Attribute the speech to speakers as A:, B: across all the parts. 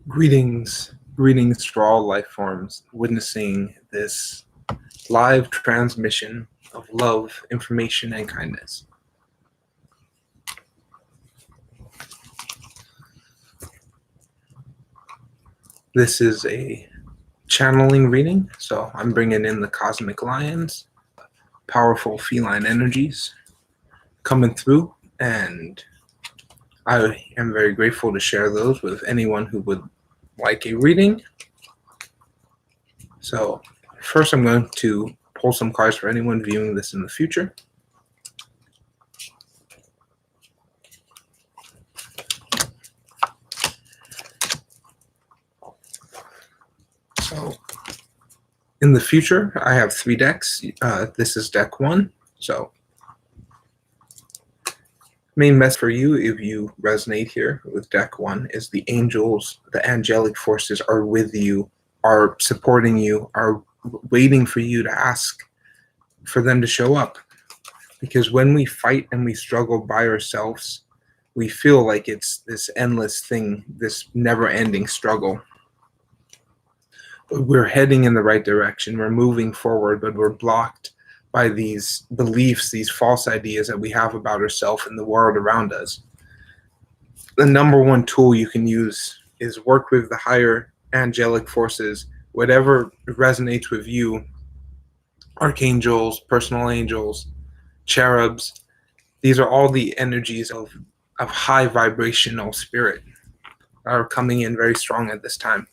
A: Greetings to all life forms witnessing this live transmission of love, information, and kindness. This is a channeling reading, so I'm bringing in the cosmic lions, powerful feline energies coming through, and I am very grateful to share those with anyone who would like a reading. So first I'm going to pull some cards for anyone viewing this in the future. So in the future, I have 3 decks. This is deck 1. So main message for you, if you resonate here with deck 1, is the angels, the angelic forces are with you, are supporting you, are waiting for you to ask for them to show up. Because when we fight and we struggle by ourselves, we feel like it's this endless thing, this never-ending struggle. But we're heading in the right direction, we're moving forward, but we're blocked by these beliefs, these false ideas that we have about ourselves and the world around us. The number one tool you can use is work with the higher angelic forces, whatever resonates with you, archangels, personal angels, cherubs. These are all the energies of high vibrational spirit that are coming in very strong at this time.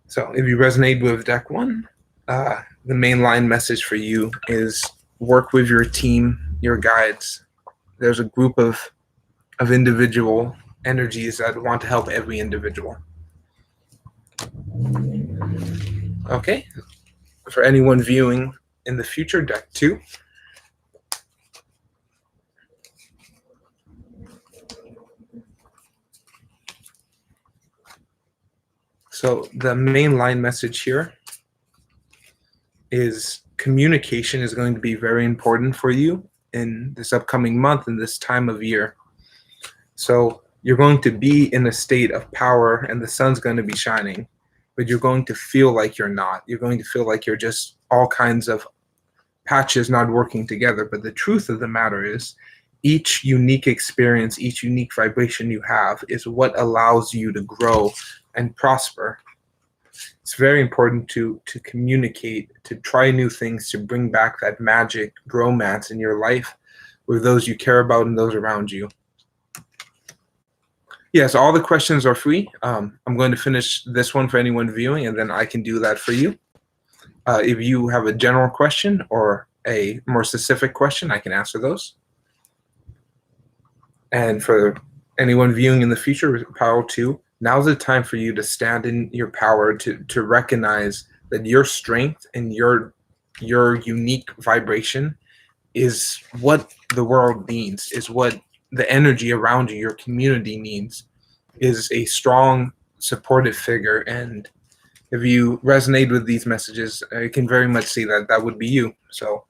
A: So if you resonate with deck 1, the main line message for you is work with your team, your guides. There's a group of individual energies that want to help every individual. Okay, for anyone viewing in the future, deck 2. So the main line message here is communication is going to be very important for you in this upcoming month and this time of year. So you're going to be in a state of power and the sun's going to be shining, but you're going to feel like you're not. You're going to feel like you're just all kinds of patches not working together. But the truth of the matter is, each unique experience, each unique vibration you have is what allows you to grow and prosper. It's very important to communicate, to try new things, to bring back that magic romance in your life with those you care about and those around you. Yes, all the questions are free. I'm going to finish this one for anyone viewing, and then I can do that for you. If you have a general question or a more specific question, I can answer those. And for anyone viewing in the future, power 2, now's the time for you to stand in your power, to recognize that your strength and your unique vibration is what the world needs, is what the energy around you, your community needs, is a strong, supportive figure. And if you resonate with these messages, I can very much see that that would be you. So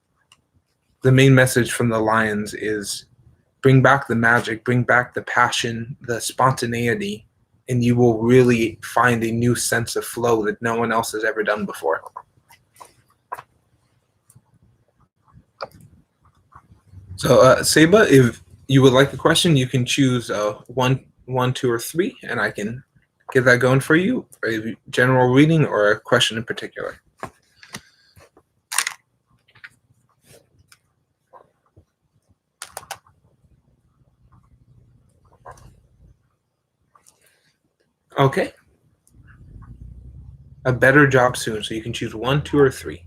A: the main message from the lions is bring back the magic, bring back the passion, the spontaneity, and you will really find a new sense of flow that no one else has ever done before. So Seba, if you would like a question, you can choose 1, 2, or 3, and I can get that going for you, a general reading or a question in particular. Okay. A better job soon, so you can choose 1, 2, or 3.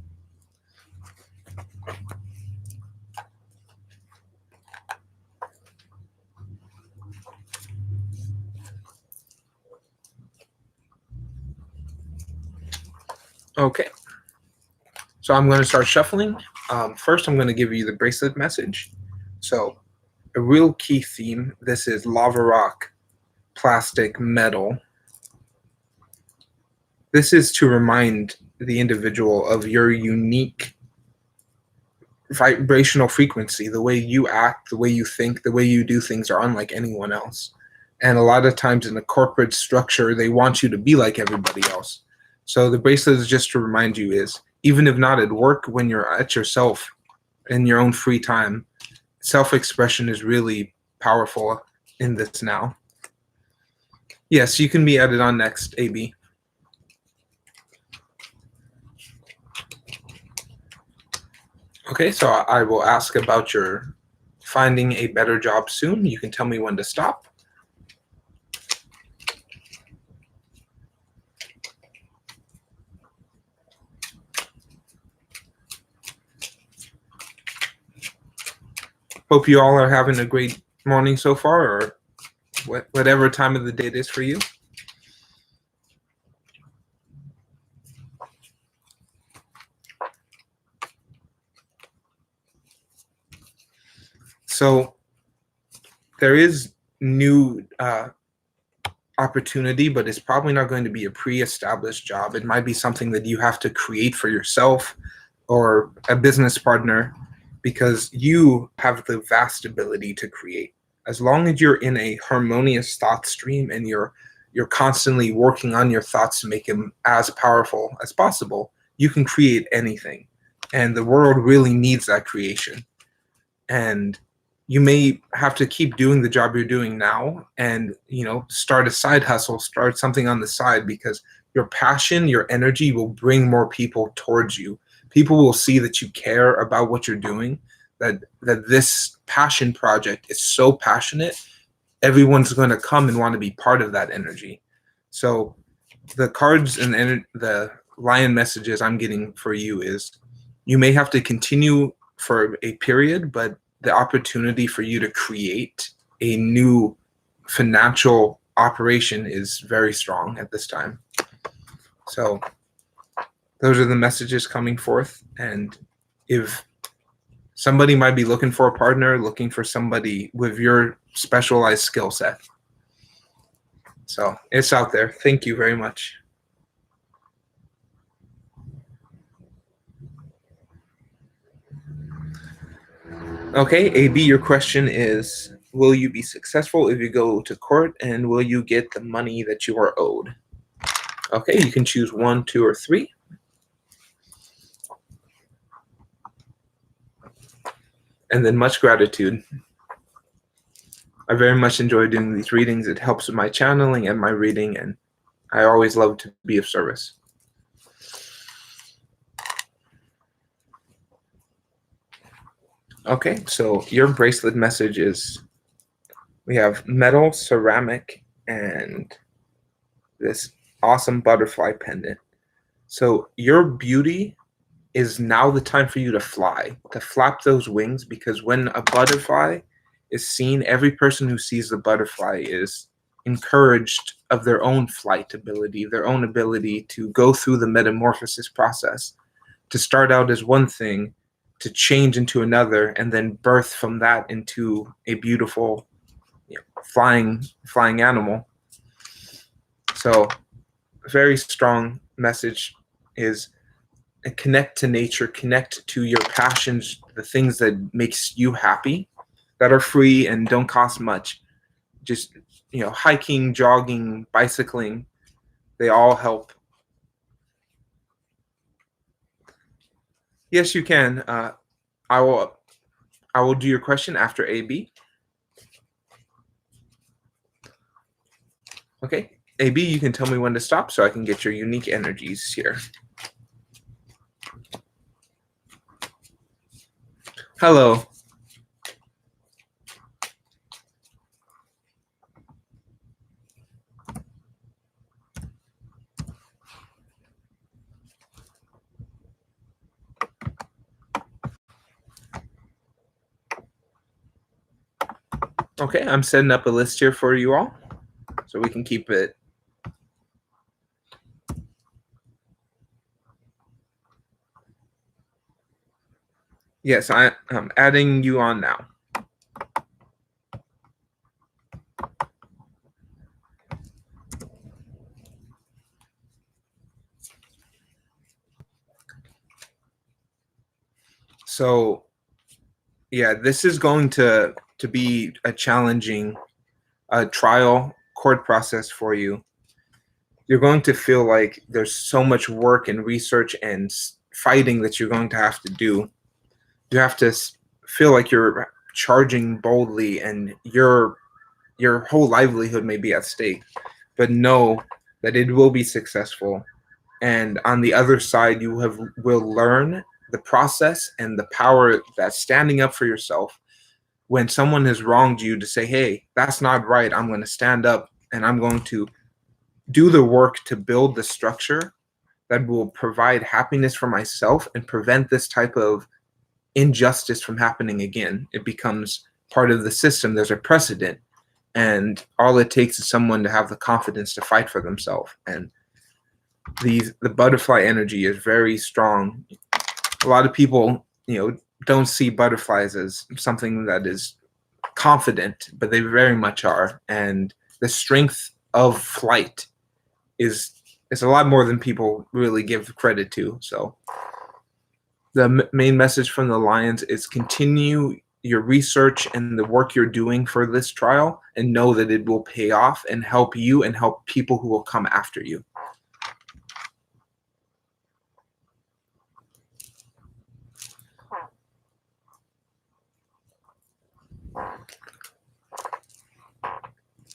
A: Okay. So I'm going to start shuffling. First, I'm going to give you the bracelet message. So a real key theme, this is lava rock, plastic, metal. This is to remind the individual of your unique vibrational frequency. The way you act, the way you think, the way you do things are unlike anyone else. And a lot of times in a corporate structure, they want you to be like everybody else. So the bracelet is just to remind you is, even if not at work, when you're at yourself in your own free time, self-expression is really powerful in this now. Yes, you can be added on next, AB. Okay, so I will ask about your finding a better job soon. You can tell me when to stop. Hope you all are having a great morning so far, or whatever time of the day it is for you. So there is new opportunity, but it's probably not going to be a pre-established job. It might be something that you have to create for yourself or a business partner, because you have the vast ability to create. As long as you're in a harmonious thought stream and you're constantly working on your thoughts to make them as powerful as possible, you can create anything. And the world really needs that creation. And you may have to keep doing the job you're doing now and, start a side hustle, start something on the side, because your passion, your energy will bring more people towards you. People will see that you care about what you're doing, that this passion project is so passionate. Everyone's going to come and want to be part of that energy. So the cards and the lion messages I'm getting for you is, you may have to continue for a period, but the opportunity for you to create a new financial operation is very strong at this time. So those are the messages coming forth. And if somebody might be looking for a partner, looking for somebody with your specialized skill set. So it's out there. Thank you very much. Okay, AB, your question is, will you be successful if you go to court, and will you get the money that you are owed? Okay, you can choose 1, 2, or 3. And then much gratitude. I very much enjoy doing these readings. It helps with my channeling and my reading, and I always love to be of service. Okay, so your bracelet message is, we have metal, ceramic, and this awesome butterfly pendant. So your beauty is now the time for you to fly, to flap those wings, because when a butterfly is seen, every person who sees the butterfly is encouraged of their own flight ability, their own ability to go through the metamorphosis process, to start out as one thing, to change into another, and then birth from that into a beautiful, flying animal. So a very strong message is, connect to nature, connect to your passions, the things that makes you happy, that are free and don't cost much. Just, hiking, jogging, bicycling, they all help. Yes, you can. I will do your question after AB. Okay, AB, you can tell me when to stop so I can get your unique energies here. Hello. Okay, I'm setting up a list here for you all so we can keep it. Yes, I'm adding you on now. So, yeah, this is going to be a challenging trial court process for you, you're going to feel like there's so much work and research and fighting that you're going to have to do. You have to feel like you're charging boldly, and your whole livelihood may be at stake. But know that it will be successful, and on the other side, you will learn the process and the power that standing up for yourself when someone has wronged you, to say, hey, that's not right. I'm going to stand up and I'm going to do the work to build the structure that will provide happiness for myself and prevent this type of injustice from happening again. It becomes part of the system. There's a precedent, and all it takes is someone to have the confidence to fight for themselves. And the butterfly energy is very strong. A lot of people, don't see butterflies as something that is confident, but they very much are. And the strength of flight is a lot more than people really give credit to. So the main message from the Lions is continue your research and the work you're doing for this trial, and know that it will pay off and help you and help people who will come after you.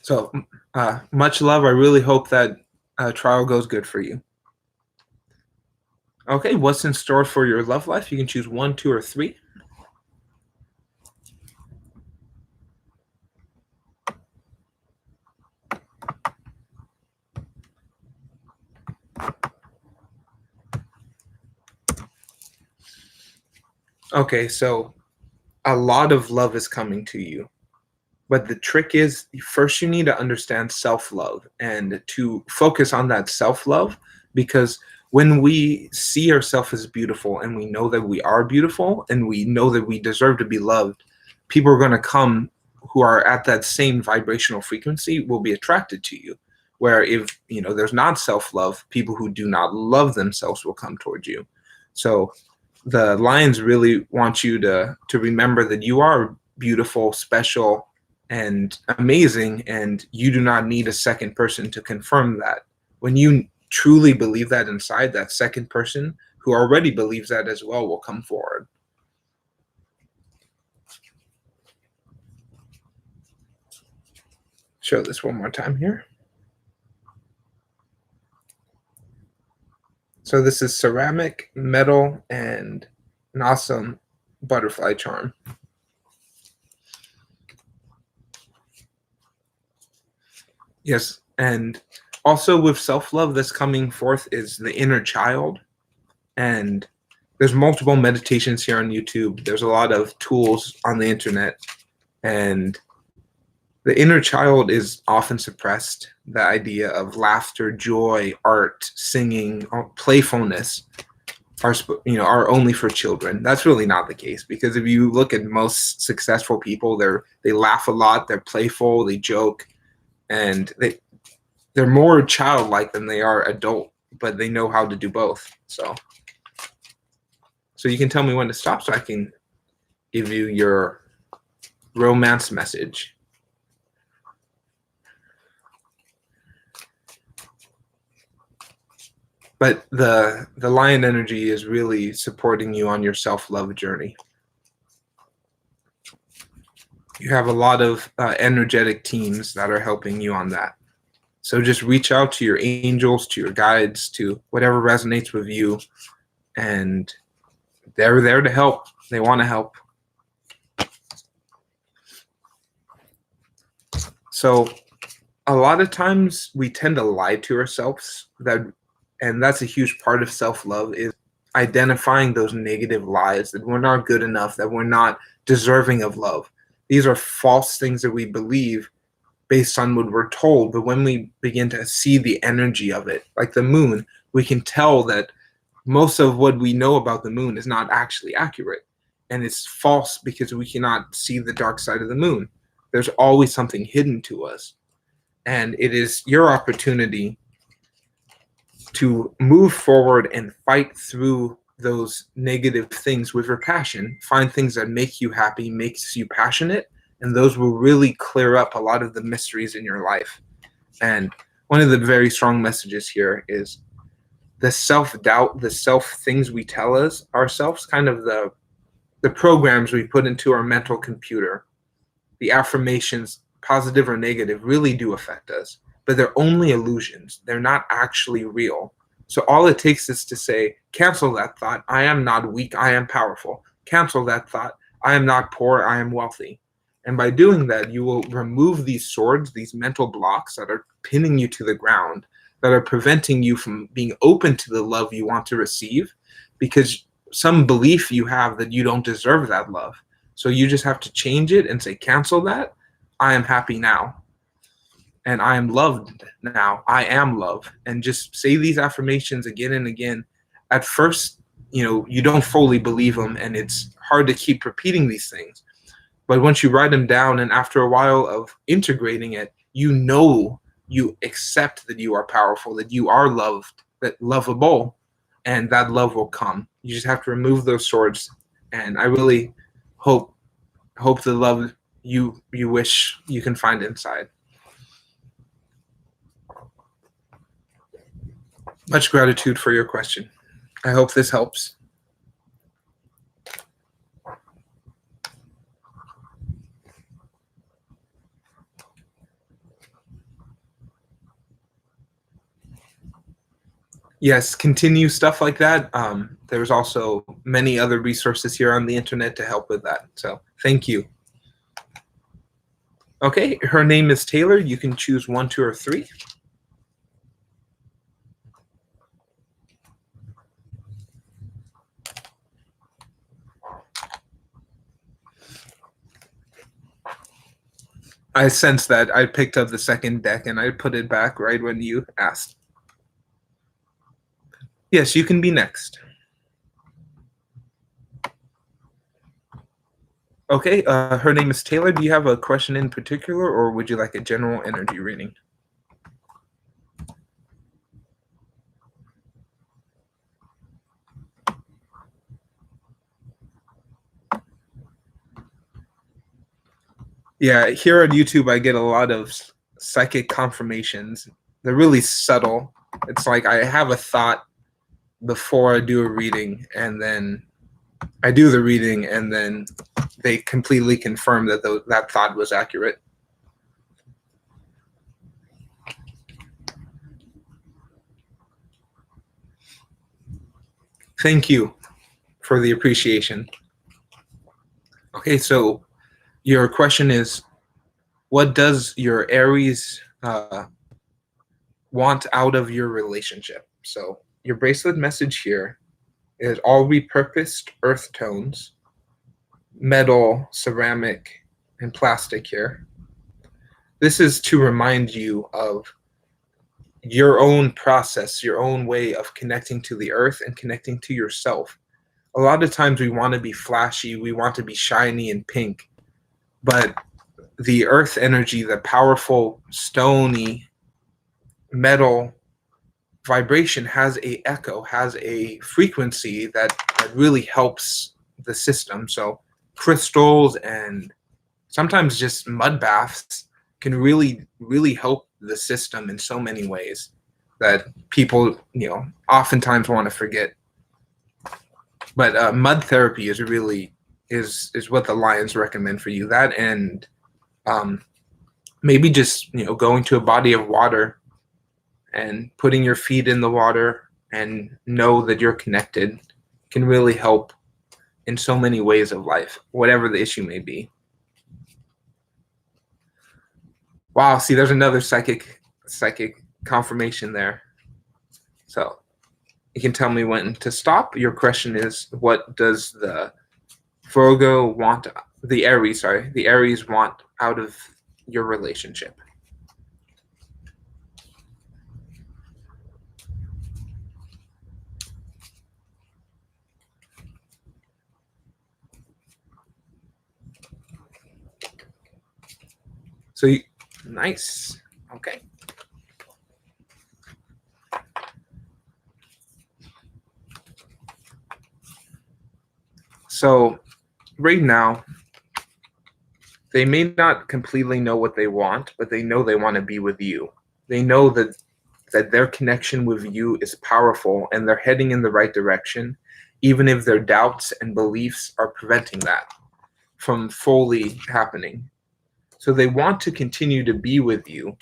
A: So much love. I really hope that trial goes good for you. Okay, what's in store for your love life? You can choose 1, 2, or 3. Okay, so a lot of love is coming to you. But the trick is, first you need to understand self-love and to focus on that self-love, because when we see ourselves as beautiful and we know that we are beautiful and we know that we deserve to be loved, people are going to come who are at that same vibrational frequency will be attracted to you. Where if there's not self-love, people who do not love themselves will come towards you. So the Lions really want you to remember that you are beautiful, special, and amazing, and you do not need a second person to confirm that. When you truly believe that inside, that second person who already believes that as well will come forward. Show this one more time here. So this is ceramic, metal, and an awesome butterfly charm. Yes, and also with self-love that's coming forth is the inner child. And there's multiple meditations here on YouTube. There's a lot of tools on the internet. And the inner child is often suppressed. The idea of laughter, joy, art, singing, playfulness are only for children. That's really not the case, because if you look at most successful people, they laugh a lot, they're playful, they joke, and they're more childlike than they are adult, but they know how to do both. So you can tell me when to stop so I can give you your romance message. But the lion energy is really supporting you on your self-love journey. You have a lot of energetic teams that are helping you on that. So just reach out to your angels, to your guides, to whatever resonates with you, and they're there to help. They want to help. So a lot of times we tend to lie to ourselves, and that's a huge part of self-love, is identifying those negative lies, that we're not good enough, that we're not deserving of love. These are false things that we believe based on what we're told. But when we begin to see the energy of it, like the moon, we can tell that most of what we know about the moon is not actually accurate. And it's false because we cannot see the dark side of the moon. There's always something hidden to us. And it is your opportunity to move forward and fight through those negative things with your passion. Find things that make you happy, makes you passionate, and those will really clear up a lot of the mysteries in your life. And one of the very strong messages here is the self-doubt, the self-things we tell us ourselves, kind of the programs we put into our mental computer, the affirmations, positive or negative, really do affect us. But they're only illusions. They're not actually real. So all it takes is to say, cancel that thought. I am not weak. I am powerful. Cancel that thought. I am not poor. I am wealthy. And by doing that, you will remove these swords, these mental blocks that are pinning you to the ground, that are preventing you from being open to the love you want to receive, because some belief you have that you don't deserve that love. So you just have to change it and say, cancel that. I am happy now. And I am loved now. I am love. And just say these affirmations again and again. At first, you don't fully believe them, and it's hard to keep repeating these things. But once you write them down, and after a while of integrating it, you accept that you are powerful, that you are loved, that lovable, and that love will come. You just have to remove those swords. And I really hope the love you wish you can find inside. Much gratitude for your question. I hope this helps. Yes, continue stuff like that. There's also many other resources here on the internet to help with that. So thank you. Okay, her name is Taylor. You can choose 1, 2, or 3. I sense that. I picked up the second deck and I put it back right when you asked. Yes, you can be next. Okay, her name is Taylor. Do you have a question in particular, or would you like a general energy reading? Yeah, here on YouTube, I get a lot of psychic confirmations. They're really subtle. It's like I have a thought before I do a reading, and then I do the reading, and then they completely confirm that that thought was accurate. Thank you for the appreciation. Okay, so your question is, what does your Aries want out of your relationship? So your bracelet message here is all repurposed earth tones, metal, ceramic, and plastic here. This is to remind you of your own process, your own way of connecting to the earth and connecting to yourself. A lot of times we want to be flashy, we want to be shiny and pink, but the earth energy, the powerful stony metal vibration has a echo, has a frequency that really helps the system. So crystals and sometimes just mud baths can really, really help the system in so many ways that people, oftentimes want to forget. But mud therapy is really is what the Lions recommend for you. That and maybe just going to a body of water and putting your feet in the water and know that you're connected can really help in so many ways of life, whatever the issue may be. Wow, see, there's another psychic confirmation there. So you can tell me when to stop. Your question is, what does the Aries want out of your relationship? So nice. Okay. So right now, they may not completely know what they want, but they know they want to be with you. They know that their connection with you is powerful and they're heading in the right direction, even if their doubts and beliefs are preventing that from fully happening. So they want to continue to be with you,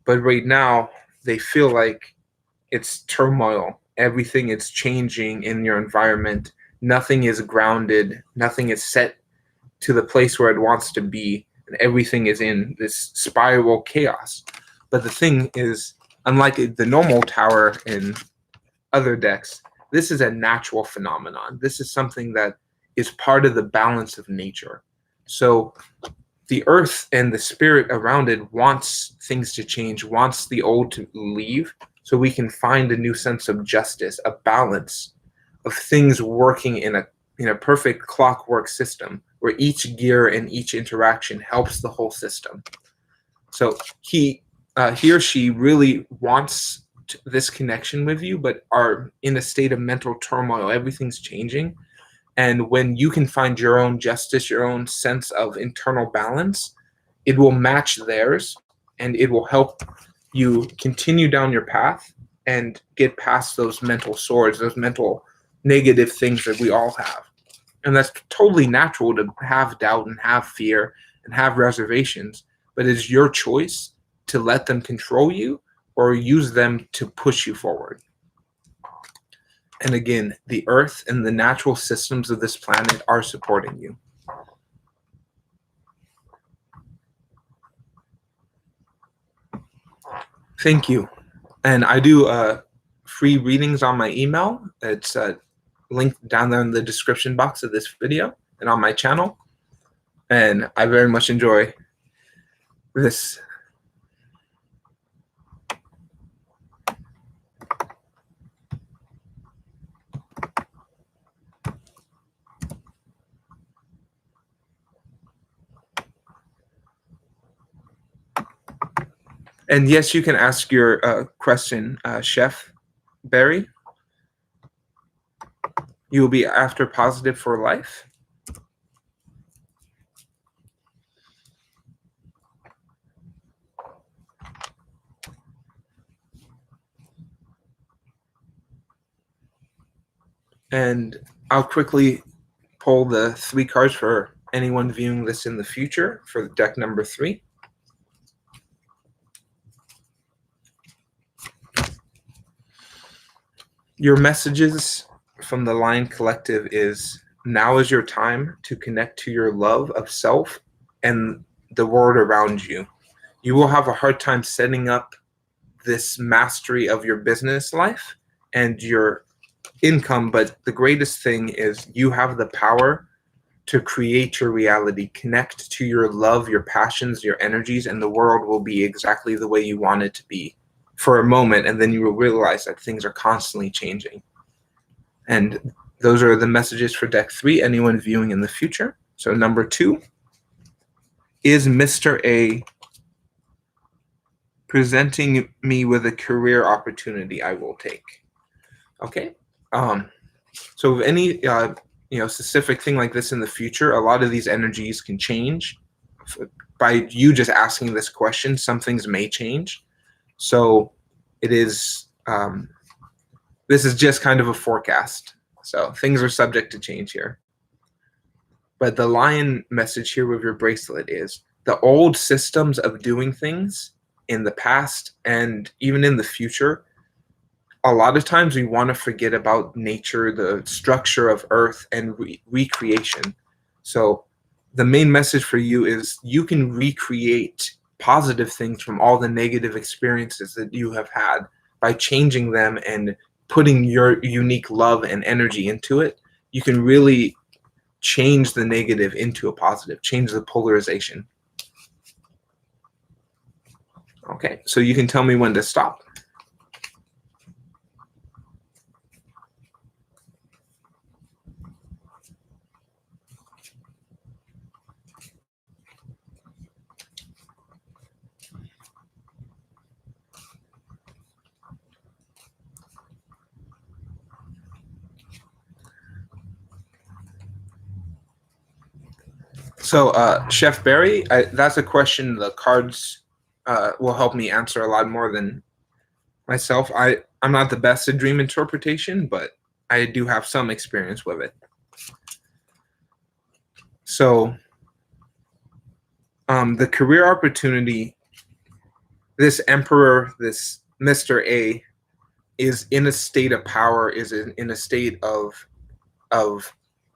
A: but right now they feel like it's turmoil. Everything is changing in your environment. Nothing is grounded. Nothing is set to the place where it wants to be. And everything is in this spiral chaos. But the thing is, unlike the normal tower in other decks, this is a natural phenomenon. This is something that is part of the balance of nature. So the earth and the spirit around it wants things to change, wants the old to leave, so we can find a new sense of justice, a balance of things working in a perfect clockwork system where each gear and each interaction helps the whole system. So he or she really wants this connection with you, but are in a state of mental turmoil. Everything's changing. And when you can find your own justice, your own sense of internal balance, it will match theirs and it will help you continue down your path and get past those mental swords, those mental negative things that we all have. And that's totally natural to have doubt and have fear and have reservations, but it's your choice to let them control you or use them to push you forward. And again, the earth and the natural systems of this planet are supporting you. Thank you. And I do free readings on my email. It's linked down there in the description box of this video and on my channel. And I very much enjoy this. And yes, you can ask your question, Chef Barry. You will be after positive for life. And I'll quickly pull the 3 cards for anyone viewing this in the future for deck number 3. Your messages from the Lion Collective is, now is your time to connect to your love of self and the world around you. You will have a hard time setting up this mastery of your business life and your income, but the greatest thing is you have the power to create your reality. Connect to your love, your passions, your energies, and the world will be exactly the way you want it to be for a moment, and then you will realize that things are constantly changing. And those are the messages for deck 3, anyone viewing in the future. So number 2, is Mr. A presenting me with a career opportunity I will take? Okay. So with any specific thing like this in the future, a lot of these energies can change. By you just asking this question, some things may change. So it is, this is just kind of a forecast. So things are subject to change here. But the lion message here with your bracelet is the old systems of doing things in the past and even in the future. A lot of times we want to forget about nature, the structure of earth, and recreation. So the main message for you is you can recreate positive things from all the negative experiences that you have had by changing them and putting your unique love and energy into it. You can really change the negative into a positive, change the polarization. Okay, so you can tell me when to stop. So, Chef Barry, that's a question the cards will help me answer a lot more than myself. I'm not the best at dream interpretation, but I do have some experience with it. So the career opportunity, this emperor, this Mr. A, is in a state of power, is in a state of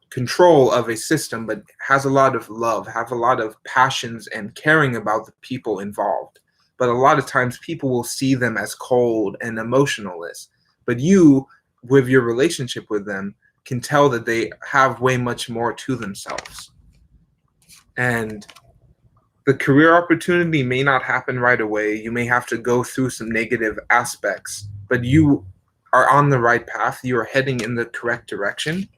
A: control of a system, but has a lot of love, have a lot of passions and caring about the people involved. But a lot of times people will see them as cold and emotionless. But you, with your relationship with them, can tell that they have way much more to themselves. And the career opportunity may not happen right away. You may have to go through some negative aspects, but you are on the right path. You are heading in the correct direction.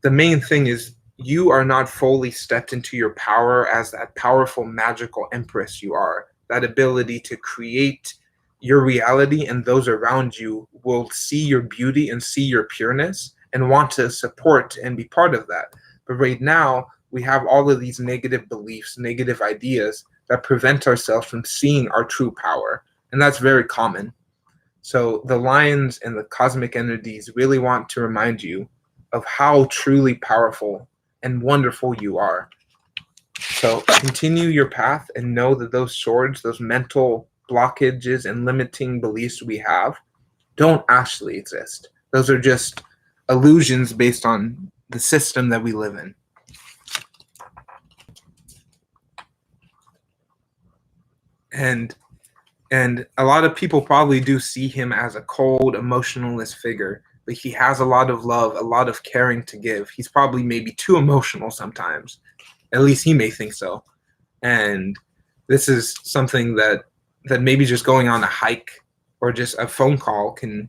A: The main thing is you are not fully stepped into your power as that powerful, magical empress you are. That ability to create your reality, and those around you will see your beauty and see your pureness and want to support and be part of that. But right now, we have all of these negative beliefs, negative ideas that prevent ourselves from seeing our true power. And that's very common. So the lions and the cosmic entities really want to remind you of how truly powerful and wonderful you are. So continue your path and know that those swords, those mental blockages and limiting beliefs we have, don't actually exist. Those are just illusions based on the system that we live in. And a lot of people probably do see him as a cold, emotionless figure, but he has a lot of love, a lot of caring to give. He's probably maybe too emotional sometimes. At least he may think so. And this is something that maybe just going on a hike or just a phone call can,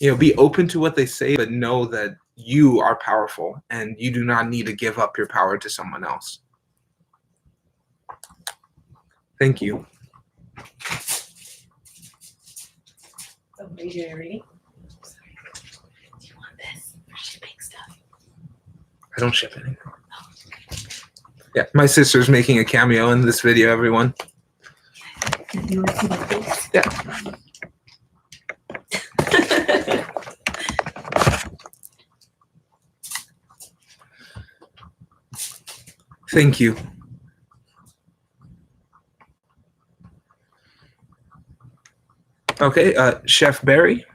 A: be open to what they say, but know that you are powerful and you do not need to give up your power to someone else. Thank you.
B: So, are you doing a reading? Sorry. Do you want this for shipping stuff?
A: I don't ship anything. Yeah, my sister's making a cameo in this video, everyone.
B: You want to see my face?
A: Yeah. Thank you. Okay, Chef Barry,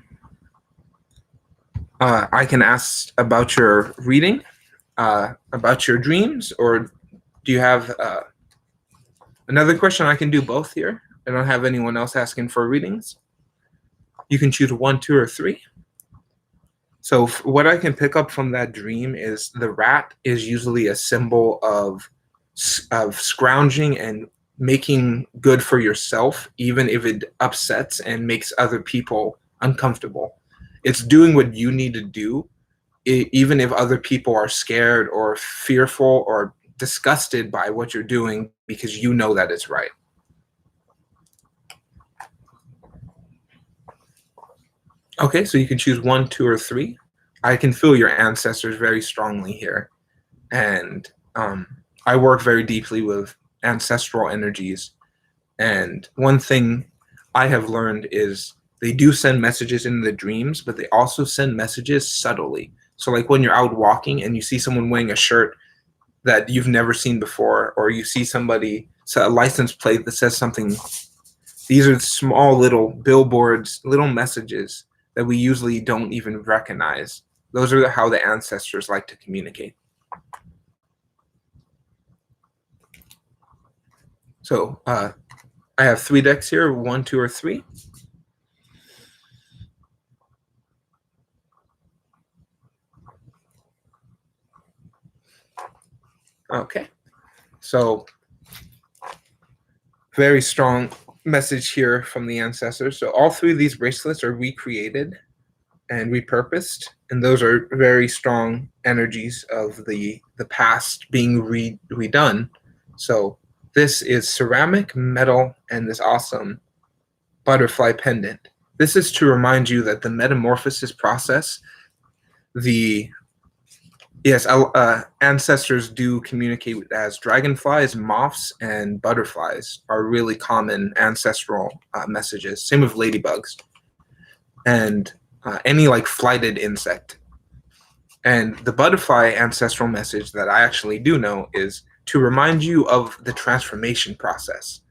A: I can ask about your reading, about your dreams, or do you have another question? I can do both here. I don't have anyone else asking for readings. You can choose 1, 2, or 3. So what I can pick up from that dream is the rat is usually a symbol of scrounging and making good for yourself, even if it upsets and makes other people uncomfortable. It's doing what you need to do, even if other people are scared or fearful or disgusted by what you're doing, because you know that it's right. Okay, so you can choose 1, 2, or 3. I can feel your ancestors very strongly here. And I work very deeply with ancestral energies. And one thing I have learned is they do send messages in the dreams, but they also send messages subtly. So like when you're out walking and you see someone wearing a shirt that you've never seen before, or you see somebody, a license plate that says something, these are small little billboards, little messages that we usually don't even recognize. Those are how the ancestors like to communicate. So I have 3 decks here, 1, 2, or 3. Okay, so very strong message here from the ancestors. So all 3 of these bracelets are recreated and repurposed, and those are very strong energies of the past being redone. So this is ceramic, metal, and this awesome butterfly pendant. This is to remind you that the metamorphosis process, it Yes, ancestors do communicate as dragonflies, moths, and butterflies are really common ancestral messages. Same with ladybugs and any like flighted insect. And the butterfly ancestral message that I actually do know is to remind you of the transformation process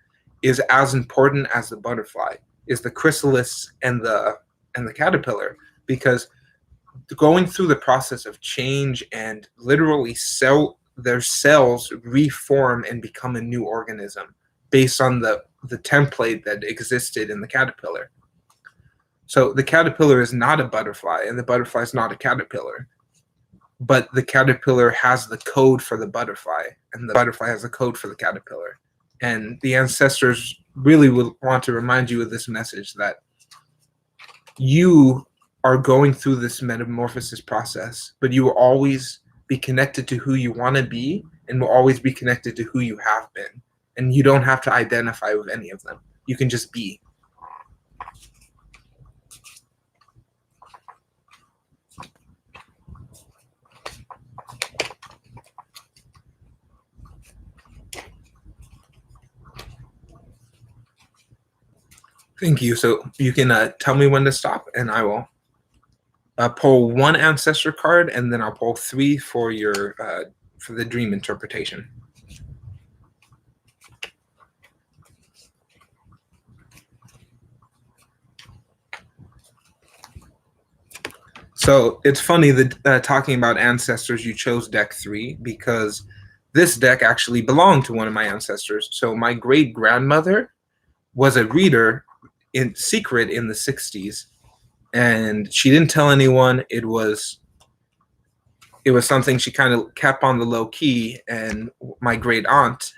A: is as important as the butterfly, is the chrysalis and the caterpillar, because going through the process of change and literally their cells reform and become a new organism based on the template that existed in the caterpillar. So the caterpillar is not a butterfly and the butterfly is not a caterpillar, but the caterpillar has the code for the butterfly and the butterfly has the code for the caterpillar. And the ancestors really would want to remind you of this message that you are going through this metamorphosis process, but you will always be connected to who you want to be and will always be connected to who you have been. And you don't have to identify with any of them. You can just be. Thank you. So you can tell me when to stop, and I will pull one ancestor card, and then I'll pull three for for the dream interpretation. So it's funny that talking about ancestors, you chose deck 3 because this deck actually belonged to one of my ancestors. So my great grandmother was a reader in secret in the 60s, and she didn't tell anyone. It was something she kind of kept on the low key. And my great aunt,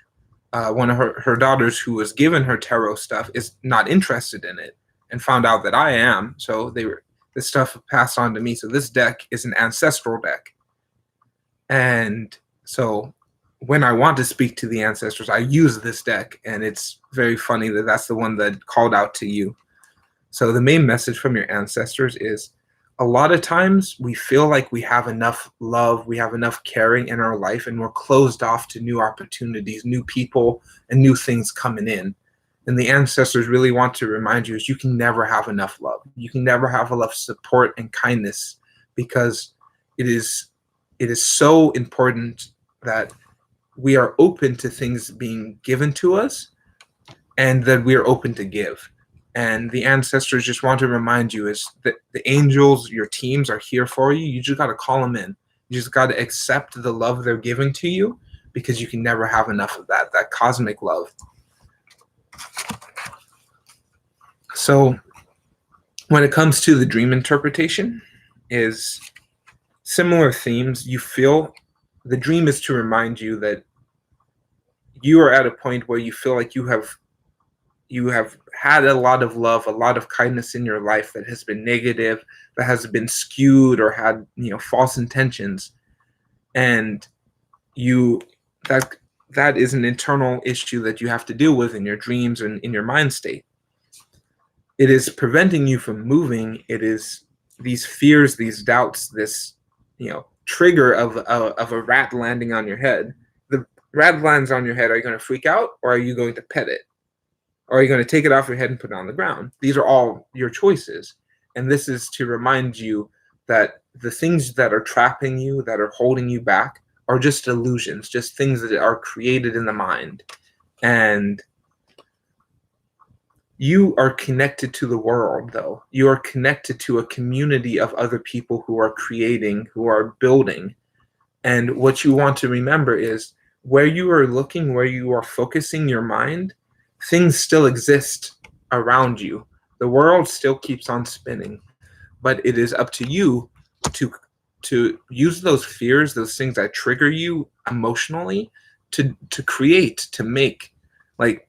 A: one of her daughters who was given her tarot stuff, is not interested in it and found out that I am. So this stuff passed on to me. So this deck is an ancestral deck. And so when I want to speak to the ancestors, I use this deck, and it's very funny that that's the one that called out to you. So the main message from your ancestors is a lot of times we feel like we have enough love, we have enough caring in our life, and we're closed off to new opportunities, new people, and new things coming in. And the ancestors really want to remind you is you can never have enough love. You can never have enough support and kindness, because it is so important that we are open to things being given to us and that we are open to give. And the ancestors just want to remind you is that the angels, your teams, are here for you. You just got to call them in. You just got to accept the love they're giving to you, because you can never have enough of that cosmic love. So when it comes to the dream interpretation, is similar themes. You feel the dream is to remind you that you are at a point where you feel like you have had a lot of love, a lot of kindness in your life that has been negative, that has been skewed or had false intentions, and that is an internal issue that you have to deal with in your dreams and in your mind state. It is preventing you from moving. It is these fears, these doubts, this trigger of a rat landing on your head. The rat lands on your head. Are you going to freak out, or are you going to pet it? Or are you going to take it off your head and put it on the ground? These are all your choices. And this is to remind you that the things that are trapping you, that are holding you back, are just illusions, just things that are created in the mind. And you are connected to the world, though. You are connected to a community of other people who are creating, who are building. And what you want to remember is where you are looking, where you are focusing your mind, things still exist around you. The world still keeps on spinning, but it is up to you to use those fears, those things that trigger you emotionally, to create, to make. Like,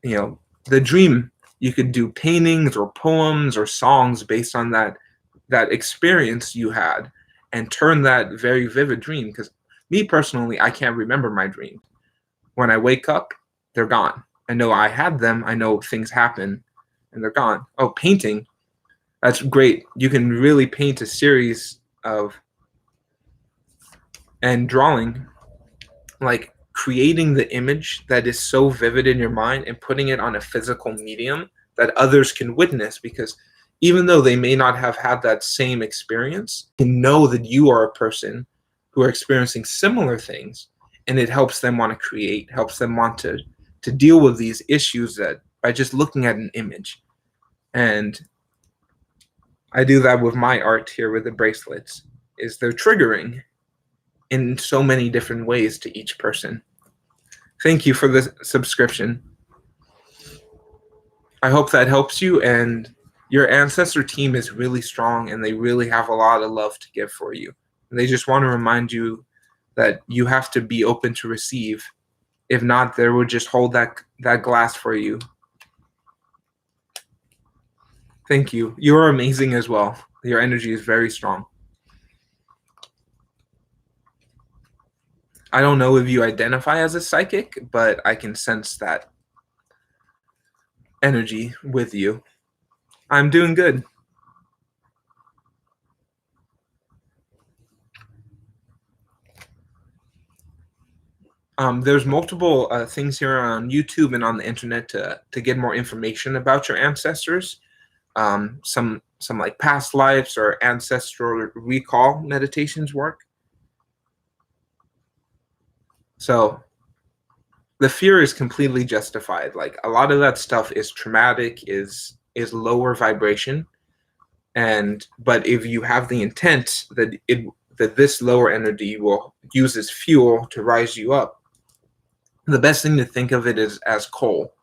A: the dream, you could do paintings or poems or songs based on that experience you had, and turn that very vivid dream. Because me personally, I can't remember my dreams. When I wake up, they're gone. I know I had them. I know things happen, and they're gone. Oh, painting. That's great. You can really paint a series of And drawing, like creating the image that is so vivid in your mind and putting it on a physical medium that others can witness, because even though they may not have had that same experience, you know that you are a person who are experiencing similar things, and it helps them want to create, helps them want to deal with these issues that by just looking at an image. And I do that with my art here with the bracelets, is they're triggering in so many different ways to each person. Thank you for the subscription. I hope that helps you, and your ancestor team is really strong and they really have a lot of love to give for you. And they just want to remind you that you have to be open to receive. If not, they will just hold that glass for you. Thank you. You are amazing as well. Your energy is very strong. I don't know if you identify as a psychic, but I can sense that energy with you. I'm doing good. There's multiple things here on YouTube and on the internet to get more information about your ancestors. Some like past lives or ancestral recall meditations work. So the fear is completely justified. Like a lot of that stuff is traumatic, is lower vibration, but if you have the intent that this lower energy will use as fuel to rise you up, the best thing to think of it is as coal.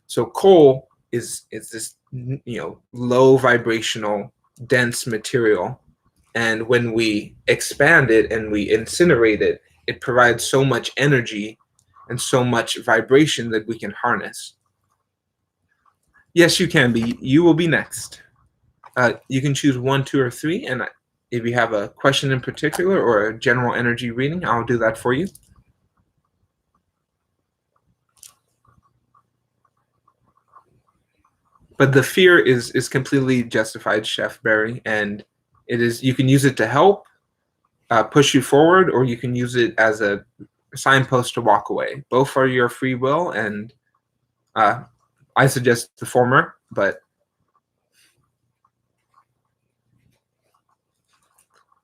A: So coal is this low vibrational dense material, and when we expand it and we incinerate it, it provides so much energy and so much vibration that we can harness. Yes, you can be. You will be next. You can choose 1, 2, or 3, and if you have a question in particular or a general energy reading, I'll do that for you. But the fear is completely justified, Chef Barry, and it is. You can use it to help push you forward, or you can use it as a signpost to walk away. Both are your free will, and I suggest the former. But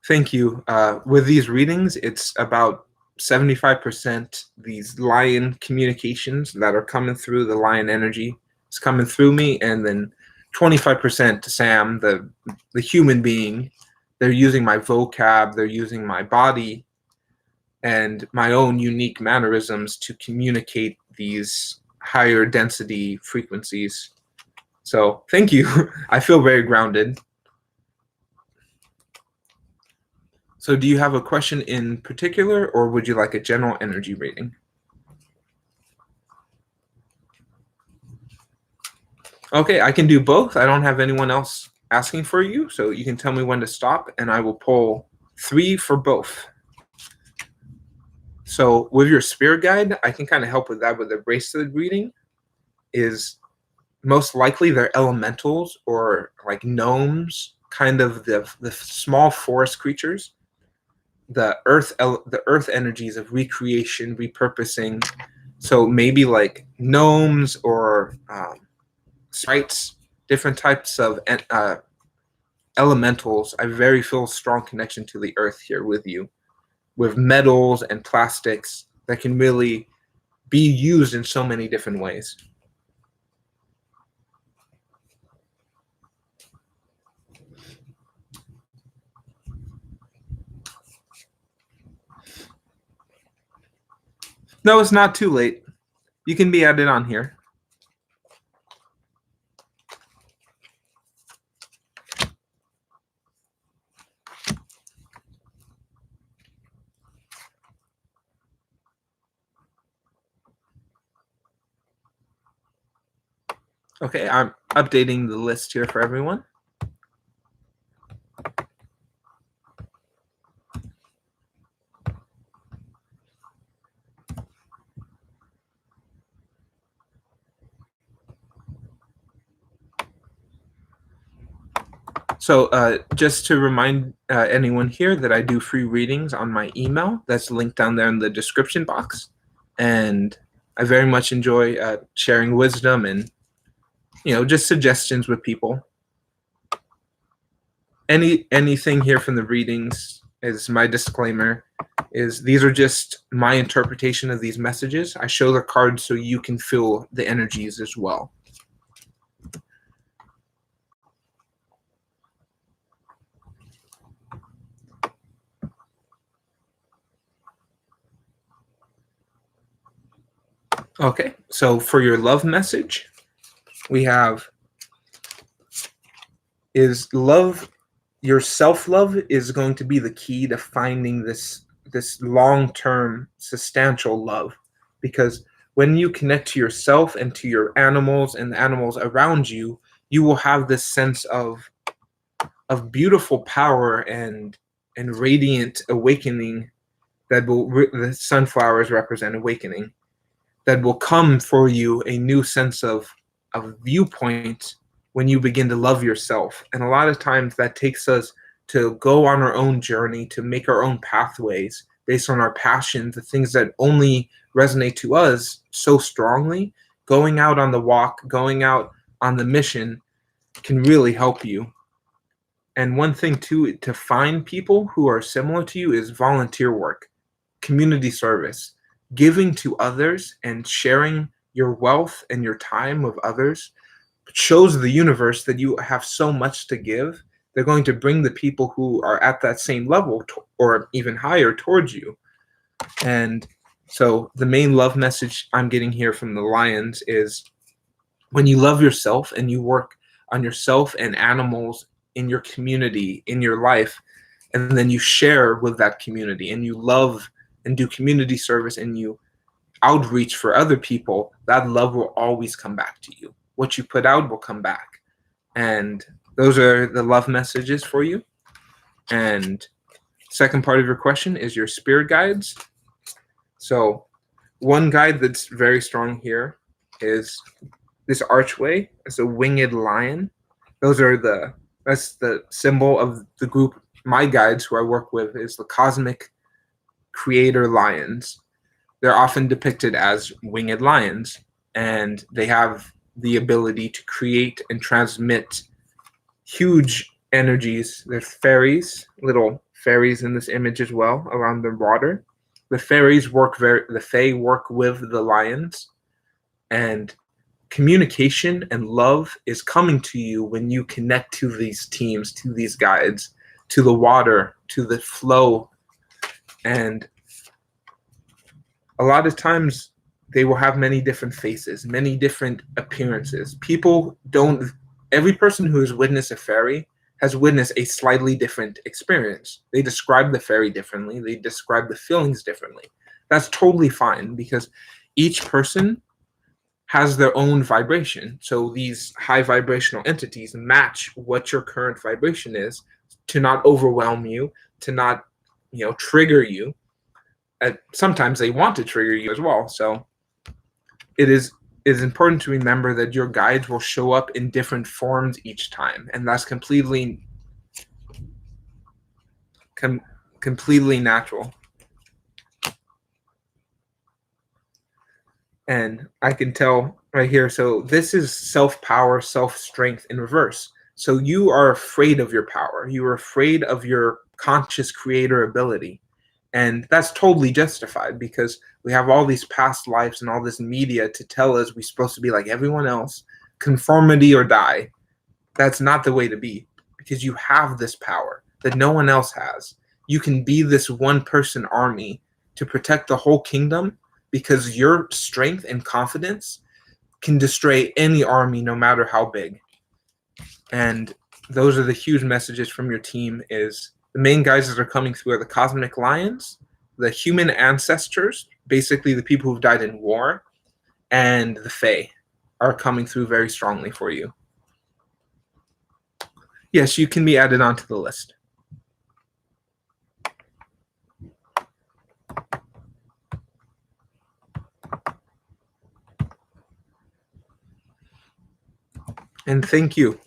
A: thank you. With these readings, it's about 75% these lion communications that are coming through. The lion energy is coming through me, and then 25% to Sam, the human being. They're using my vocab, they're using my body and my own unique mannerisms to communicate these higher density frequencies. So thank you. I feel very grounded. So do you have a question in particular, or would you like a general energy reading? Okay, I can do both. I don't have anyone else asking for you, so you can tell me when to stop, and I will pull 3 for both. So with your spirit guide, I can kind of help with that with the bracelet reading. Is most likely they're elementals or like gnomes, kind of the small forest creatures, the earth energies of recreation, repurposing. So maybe like gnomes or sprites, different types of elementals. I very feel a strong connection to the earth here with you, with metals and plastics that can really be used in so many different ways. No, it's not too late. You can be added on here. Okay, I'm updating the list here for everyone. So just to remind anyone here that I do free readings on my email. That's linked down there in the description box. And I very much enjoy sharing wisdom and, just suggestions with people. Anything here from the readings is my disclaimer. These are just my interpretation of these messages. I show the cards so you can feel the energies as well. Okay, so for your love message, we have is love. Your self-love is going to be the key to finding this long-term substantial love, because when you connect to yourself and to your animals and the animals around you, you will have this sense of beautiful power and radiant awakening that will the sunflowers represent awakening, that will come for you a new sense of viewpoint when you begin to love yourself. And a lot of times that takes us to go on our own journey, to make our own pathways based on our passions, the things that only resonate to us so strongly. Going out on the walk, going out on the mission can really help you. And one thing too, to find people who are similar to you, is volunteer work, community service, giving to others and sharing your wealth and your time with others shows the universe that you have so much to give. They're going to bring the people who are at that same level or even higher towards you. And so the main love message I'm getting here from the lions is, when you love yourself and you work on yourself and animals in your community, in your life, and then you share with that community and you love and do community service and you outreach for other people, that love will always come back to you. What you put out will come back. And those are the love messages for you. And second part of your question is your spirit guides. So one guide that's very strong here is this archway. It's a winged lion. That's the symbol of the group. My guides who I work with is the cosmic creator lions. They're often depicted as winged lions, and they have the ability to create and transmit huge energies. There's fairies, little fairies in this image as well, around the water. The fae work with the lions, and communication and love is coming to you when you connect to these teams, to these guides, to the water, to the flow. And a lot of times they will have many different faces, many different appearances. Every person who has witnessed a fairy has witnessed a slightly different experience. They describe the fairy differently. They describe the feelings differently. That's totally fine, because each person has their own vibration. So these high vibrational entities match what your current vibration is, to not overwhelm you, to not, trigger you. Sometimes they want to trigger you as well. So it is important to remember that your guides will show up in different forms each time, and that's completely natural. And I can tell right here, so this is self-power, self-strength in reverse. So you are afraid of your power. You are afraid of your conscious creator ability. And that's totally justified, because we have all these past lives and all this media to tell us we're supposed to be like everyone else, conformity or die. That's not the way to be, because you have this power that no one else has. You can be this one-person army to protect the whole kingdom, because your strength and confidence can destroy any army, no matter how big. And those are the huge messages from your team. Is the main guys that are coming through are the cosmic lions, the human ancestors, basically the people who've died in war, and the fae are coming through very strongly for you. Yes, you can be added onto the list. And thank you.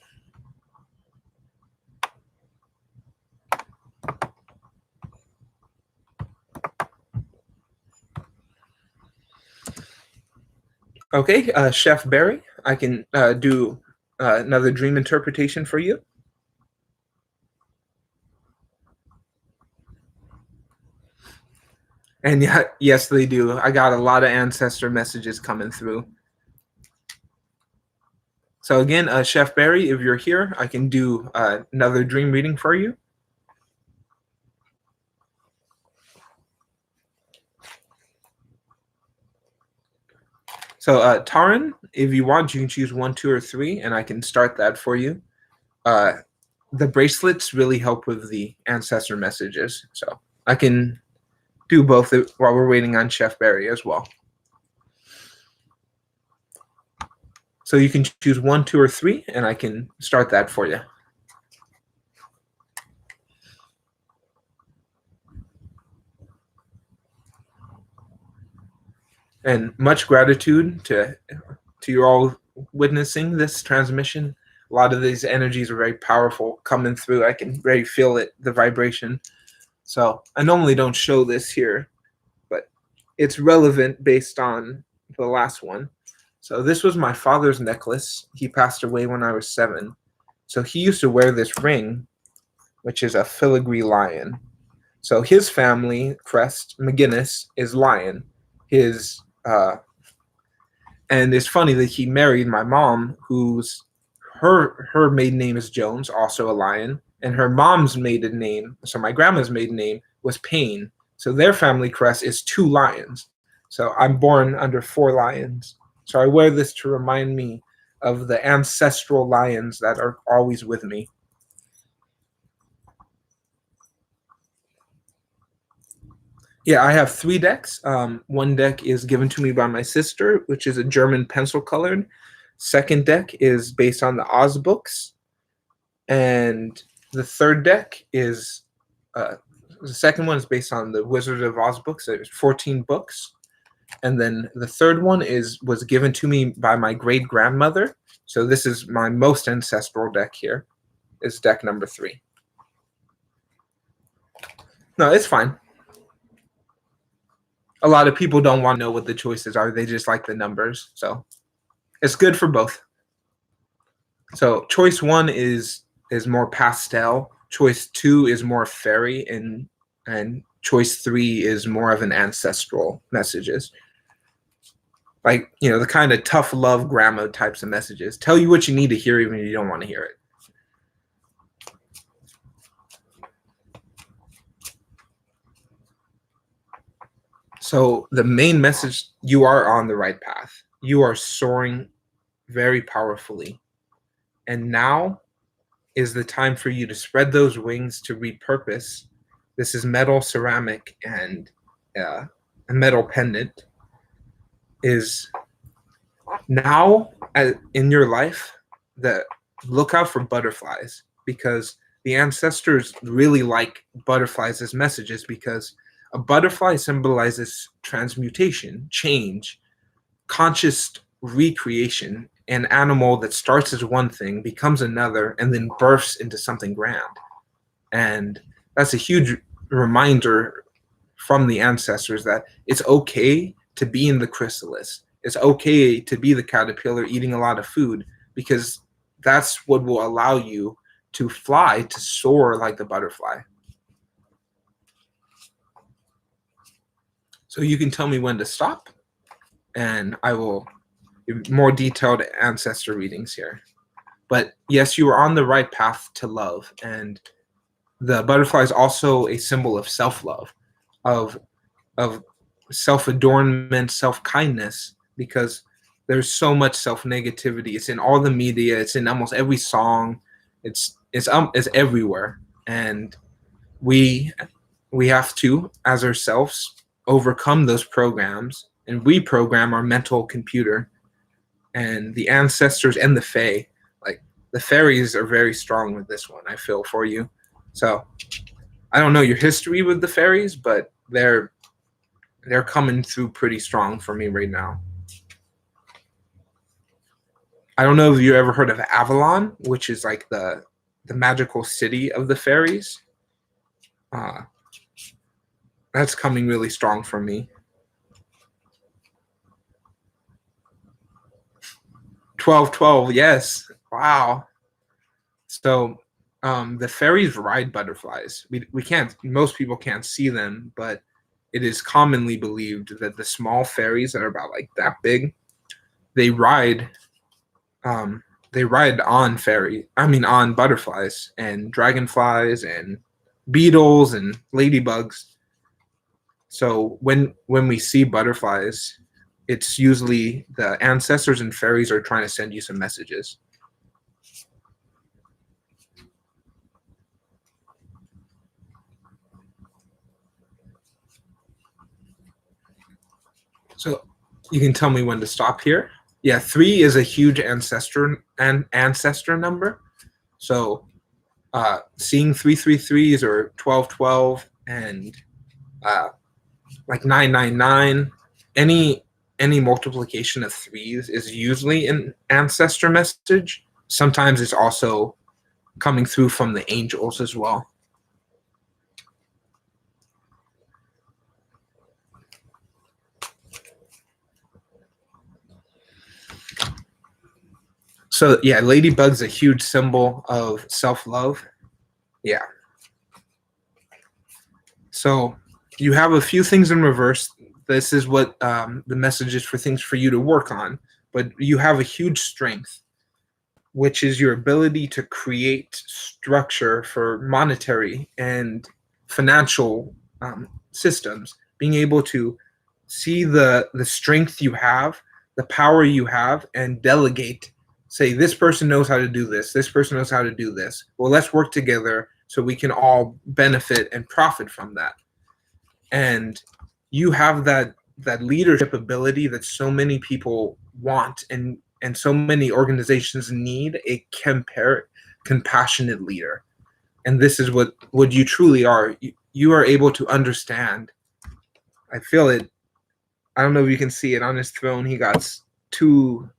A: Okay, Chef Barry, I can do another dream interpretation for you. And yeah, yes, they do. I got a lot of ancestor messages coming through. So again, Chef Barry, if you're here, I can do another dream reading for you. So Taran, if you want, you can choose 1, 2, or 3, and I can start that for you. The bracelets really help with the ancestor messages, so I can do both while we're waiting on Chef Barry as well. So you can choose 1, 2, or 3, and I can start that for you. And much gratitude to you all witnessing this transmission. A lot of these energies are very powerful coming through. I can really feel it, the vibration. So I normally don't show this here, but it's relevant based on the last one. So this was my father's necklace. He passed away when I was 7. So he used to wear this ring, which is a filigree lion. So his family crest, McGinnis, is lion. His and it's funny that he married my mom, who's her maiden name is Jones, also a lion, and her mom's maiden name, so my grandma's maiden name was Payne. So their family crest is 2 lions. So I'm born under 4 lions. So I wear this to remind me of the ancestral lions that are always with me. Yeah, I have 3 decks. One deck is given to me by my sister, which is a German pencil colored. Second deck is based on the Oz books. And the third deck is, the second one is based on the Wizard of Oz books. There's 14 books. And then the third one was given to me by my great grandmother. So this is my most ancestral deck here, is deck number 3. No, it's fine. A lot of people don't want to know what the choices are. They just like the numbers. So it's good for both. So choice 1 is more pastel. Choice 2 is more fairy, and choice 3 is more of an ancestral messages. Like, the kind of tough love grandma types of messages. Tell you what you need to hear even if you don't want to hear it. So the main message, you are on the right path. You are soaring very powerfully. And now is the time for you to spread those wings to repurpose. This is metal, ceramic, and a metal pendant. Is now in your life that look out for butterflies, because the ancestors really like butterflies as messages, because a butterfly symbolizes transmutation, change, conscious recreation. An animal that starts as one thing becomes another and then births into something grand. And that's a huge reminder from the ancestors that it's okay to be in the chrysalis. It's okay to be the caterpillar eating a lot of food, because that's what will allow you to fly, to soar like the butterfly. So you can tell me when to stop, and I will give more detailed ancestor readings here. But yes, you are on the right path to love, and the butterfly is also a symbol of self-love, of self-adornment, self-kindness, because there's so much self-negativity. It's in all the media. It's in almost every song. It's everywhere, and we have to, as ourselves, overcome those programs and reprogram our mental computer. And the ancestors and the fae, like the fairies, are very strong with this one. I feel for you. So I don't know your history with the fairies, but they're coming through pretty strong for me right now. I don't know if you ever heard of Avalon, which is like the magical city of the fairies. That's coming really strong for me. 1212, yes. Wow. So the fairies ride butterflies. We can't, most people can't see them, but it is commonly believed that the small fairies that are about like that big, they ride on butterflies and dragonflies and beetles and ladybugs. So when we see butterflies, it's usually the ancestors and fairies are trying to send you some messages. So you can tell me when to stop here. Yeah, 3 is a huge ancestor number. So seeing 333s or 1212 and like 999, any multiplication of 3s is usually an ancestor message. Sometimes it's also coming through from the angels as well. So yeah, ladybug's a huge symbol of self-love. Yeah. So you have a few things in reverse. This is what the message is for things for you to work on. But you have a huge strength, which is your ability to create structure for monetary and financial systems. Being able to see the strength you have, the power you have, and delegate. Say, this person knows how to do this. This person knows how to do this. Well, let's work together so we can all benefit and profit from that. And you have that leadership ability that so many people want and so many organizations need a compassionate leader. And this is what you truly are. You are able to understand. I feel it. I don't know if you can see it on his throne. He got two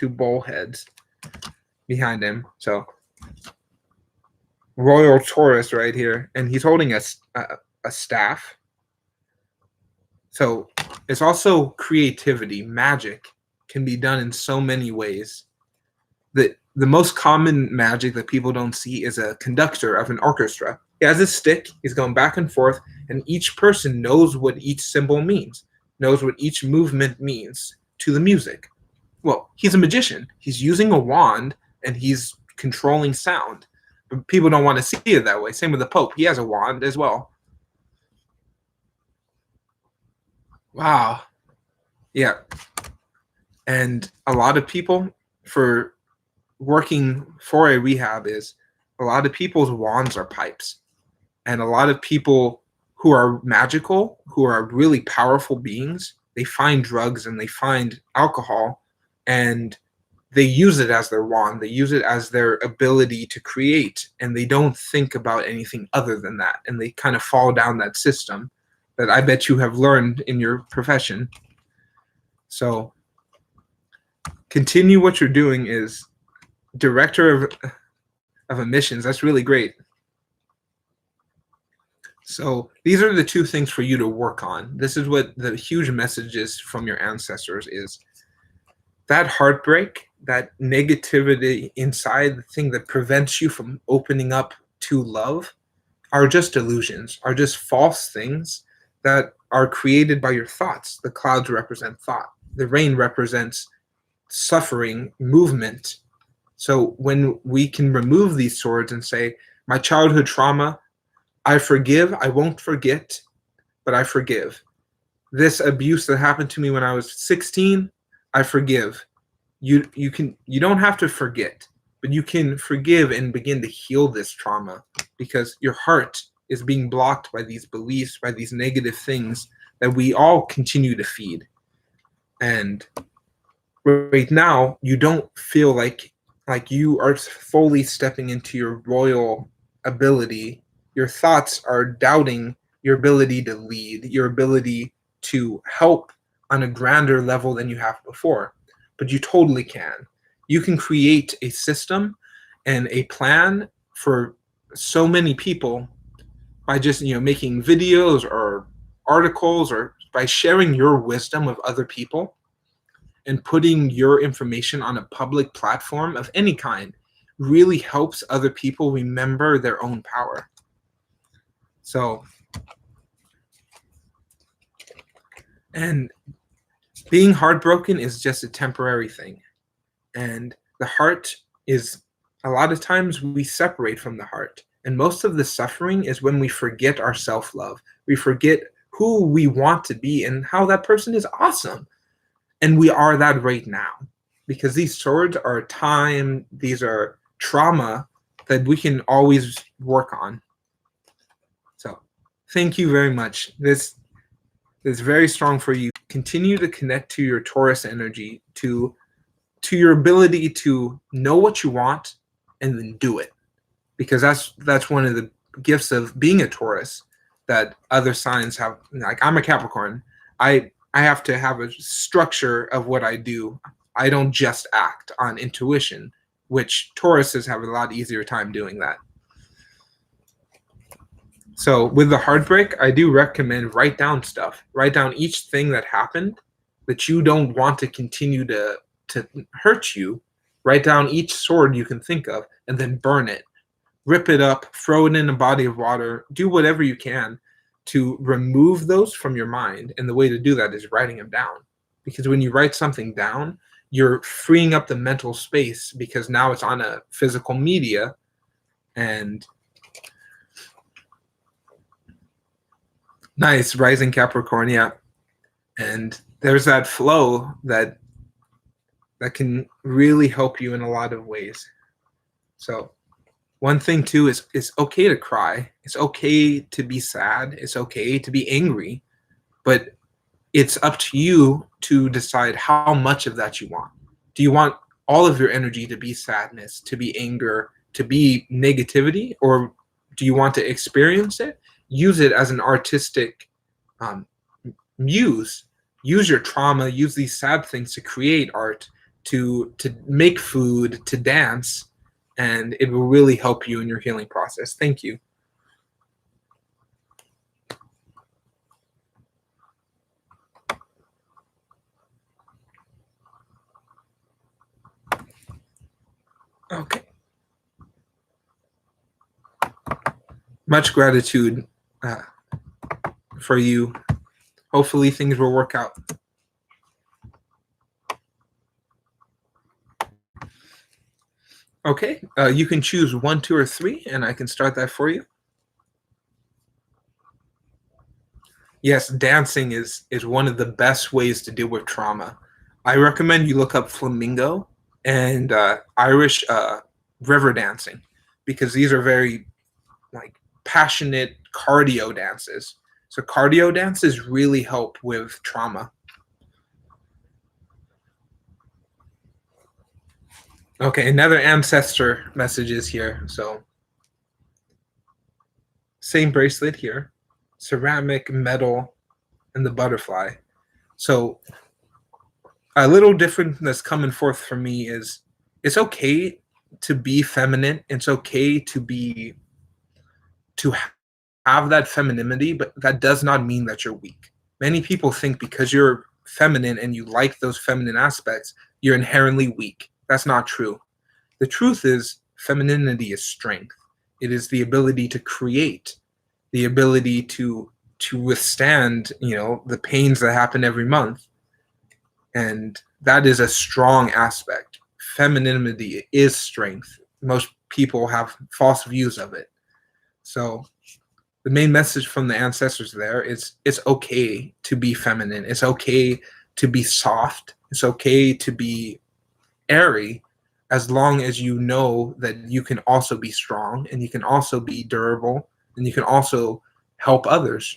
A: bull heads behind him. So royal Taurus right here, and he's holding a staff. So it's also creativity. Magic can be done in so many ways. The most common magic that people don't see is a conductor of an orchestra. He has a stick, he's going back and forth, and each person knows what each symbol means, knows what each movement means to the music. Well, he's a magician. He's using a wand and he's controlling sound. But people don't want to see it that way. Same with the Pope. He has a wand as well. Wow. Yeah. And a lot of people, for working for a rehab, is a lot of people's wands are pipes. And a lot of people who are magical, who are really powerful beings, they find drugs and they find alcohol and they use it as their wand. They use it as their ability to create, and they don't think about anything other than that. And they kind of fall down that system that I bet you have learned in your profession. So continue what you're doing. Is director of emissions. That's really great. So these are the 2 things for you to work on. This is what the huge message is from your ancestors: is that heartbreak, that negativity inside, the thing that prevents you from opening up to love, are just illusions, are just false things that are created by your thoughts. The clouds represent thought. The rain represents suffering, movement. So when we can remove these swords and say, my childhood trauma, I forgive, I won't forget, but I forgive. This abuse that happened to me when I was 16, I forgive. You don't have to forget, but you can forgive and begin to heal this trauma, because your heart is being blocked by these beliefs, by these negative things that we all continue to feed. And right now, you don't feel like you are fully stepping into your royal ability. Your thoughts are doubting your ability to lead, your ability to help on a grander level than you have before. But you totally can. You can create a system and a plan for so many people by just making videos or articles, or by sharing your wisdom with other people. and putting your information on a public platform of any kind really helps other people remember their own power. So, and being heartbroken is just a temporary thing. And the heart is, a lot of times we separate from the heart. And most of the suffering is when we forget our self-love. We forget who we want to be and how that person is awesome. And we are that right now. Because these swords are time, these are trauma that we can always work on. So thank you very much. This is very strong for you. Continue to connect to your Taurus energy, to your ability to know what you want and then do it. Because that's one of the gifts of being a Taurus that other signs have. Like, I'm a Capricorn. I have to have a structure of what I do. I don't just act on intuition, which Tauruses have a lot easier time doing that. So with the heartbreak, I do recommend write down stuff. Write down each thing that happened that you don't want to continue to hurt you. Write down each sword you can think of and then burn it. Rip it up, throw it in a body of water, do whatever you can to remove those from your mind. And the way to do that is writing them down. Because when you write something down, you're freeing up the mental space because now it's on a physical media. And nice, rising Capricorn, yeah. And there's that flow that can really help you in a lot of ways. So one thing too is it's okay to cry. It's okay to be sad. It's okay to be angry. But it's up to you to decide how much of that you want. Do you want all of your energy to be sadness, to be anger, to be negativity? Or do you want to experience it? Use it as an artistic muse. Use your trauma, use these sad things to create art, to make food, to dance, and it will really help you in your healing process. Thank you. Okay. Much gratitude for you. Hopefully things will work out. Okay, you can choose 1, 2, or 3, and I can start that for you. Yes, dancing is one of the best ways to deal with trauma. I recommend you look up flamingo and Irish river dancing, because these are very like passionate cardio dances. So cardio dances really help with trauma. Okay, another ancestor messages here. So same bracelet here, ceramic, metal, and the butterfly. So a little different that's coming forth for me is it's okay to be feminine. It's okay to have that femininity, but that does not mean that you're weak. Many people think because you're feminine and you like those feminine aspects, you're inherently weak. That's not true. The truth is femininity is strength. It is the ability to create, the ability to withstand, the pains that happen every month. And that is a strong aspect. Femininity is strength. Most people have false views of it. So the main message from the ancestors there is it's okay to be feminine. It's okay to be soft. It's okay to be airy, as long as you know that you can also be strong and you can also be durable and you can also help others.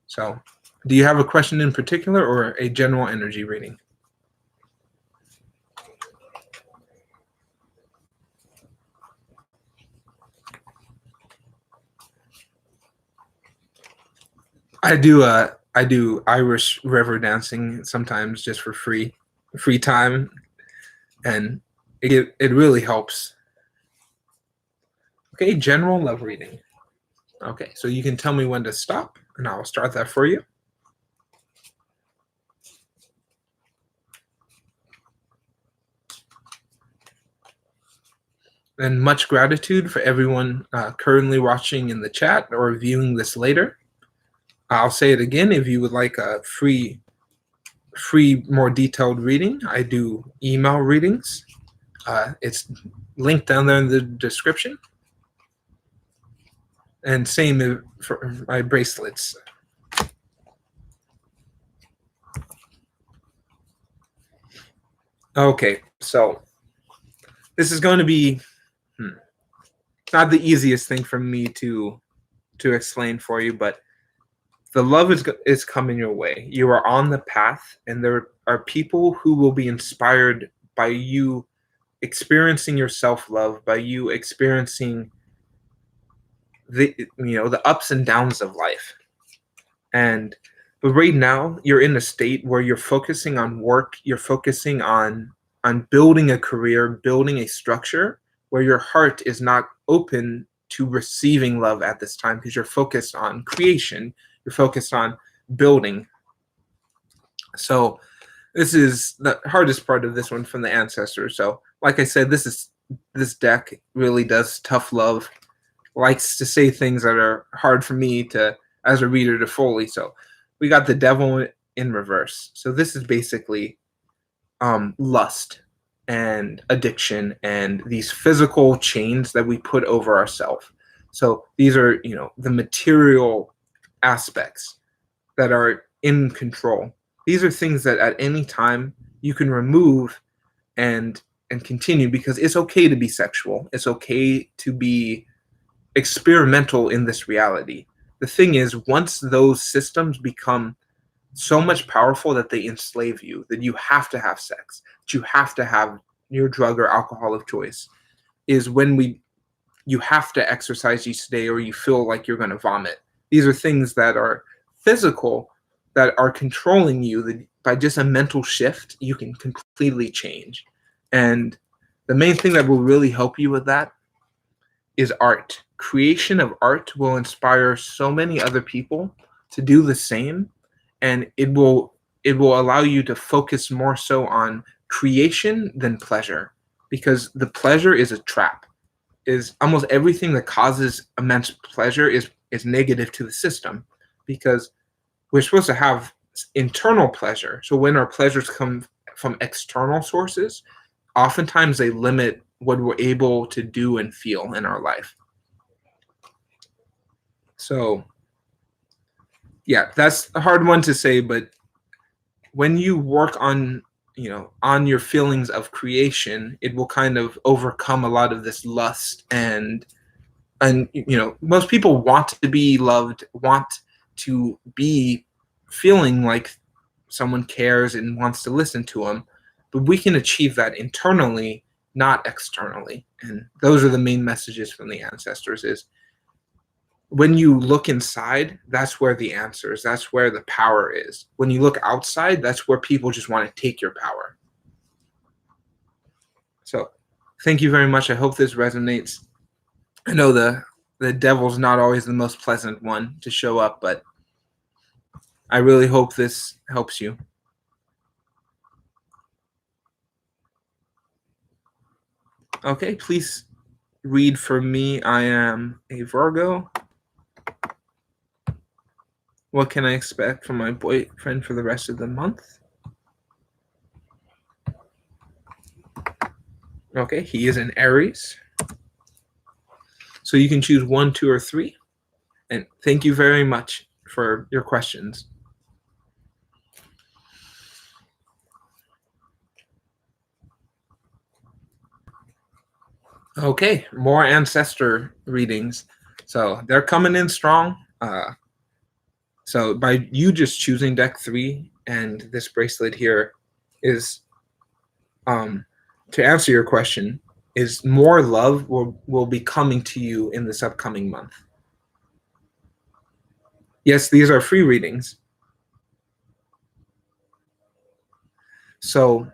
A: So do you have a question in particular or a general energy reading? I do Irish river dancing sometimes just for free time, and it really helps. Okay, general love reading. Okay, so you can tell me when to stop, and I will start that for you. And much gratitude for everyone currently watching in the chat or viewing this later. I'll say it again, if you would like a free, more detailed reading, I do email readings. It's linked down there in the description. And same for my bracelets. Okay, so this is going to be not the easiest thing for me to explain for you, but the love is coming your way. You are on the path, and there are people who will be inspired by you experiencing your self-love, by you experiencing the ups and downs of life. But right now you're in a state where you're focusing on work, you're focusing on building a career, building a structure where your heart is not open to receiving love at this time, because you're focused on creation, you're focused on building. So this is the hardest part of this one from the ancestors. So like I said, this deck really does tough love, likes to say things that are hard for me to, as a reader, to fully. So we got the devil in reverse. So this is basically lust and addiction and these physical chains that we put over ourselves. So these are, the material aspects that are in control. These are things that at any time you can remove and continue, because it's okay to be sexual. It's okay to be experimental in this reality. The thing is, once those systems become so much powerful that they enslave you, that you have to have sex, that you have to have your drug or alcohol of choice, is when you have to exercise each day or you feel like you're going to vomit. These are things that are physical, that are controlling you, that by just a mental shift you can completely change. And the main thing that will really help you with that is art. Creation of art will inspire so many other people to do the same, and it will allow you to focus more so on creation than pleasure, because the pleasure is a trap. Is almost everything that causes immense pleasure is negative to the system, because we're supposed to have internal pleasure. So when our pleasures come from external sources, oftentimes they limit what we're able to do and feel in our life. So yeah, that's a hard one to say, but when you work on your feelings of creation, it will kind of overcome a lot of this lust. And most people want to be loved, want to be feeling like someone cares and wants to listen to them, but we can achieve that internally, not externally. And those are the main messages from the ancestors. Is when you look inside, that's where the answers, that's where the power is. When you look outside, that's where people just want to take your power. So thank you very much. I hope this resonates. I know the devil's not always the most pleasant one to show up, but I really hope this helps you. Okay, please read for me. I am a Virgo. What can I expect from my boyfriend for the rest of the month? Okay, he is an Aries. So you can choose 1, 2, or 3. And thank you very much for your questions. Okay, more ancestor readings. So they're coming in strong. So by you just choosing deck 3 and this bracelet here is, to answer your question, is more love will be coming to you in this upcoming month. Yes, these are free readings. So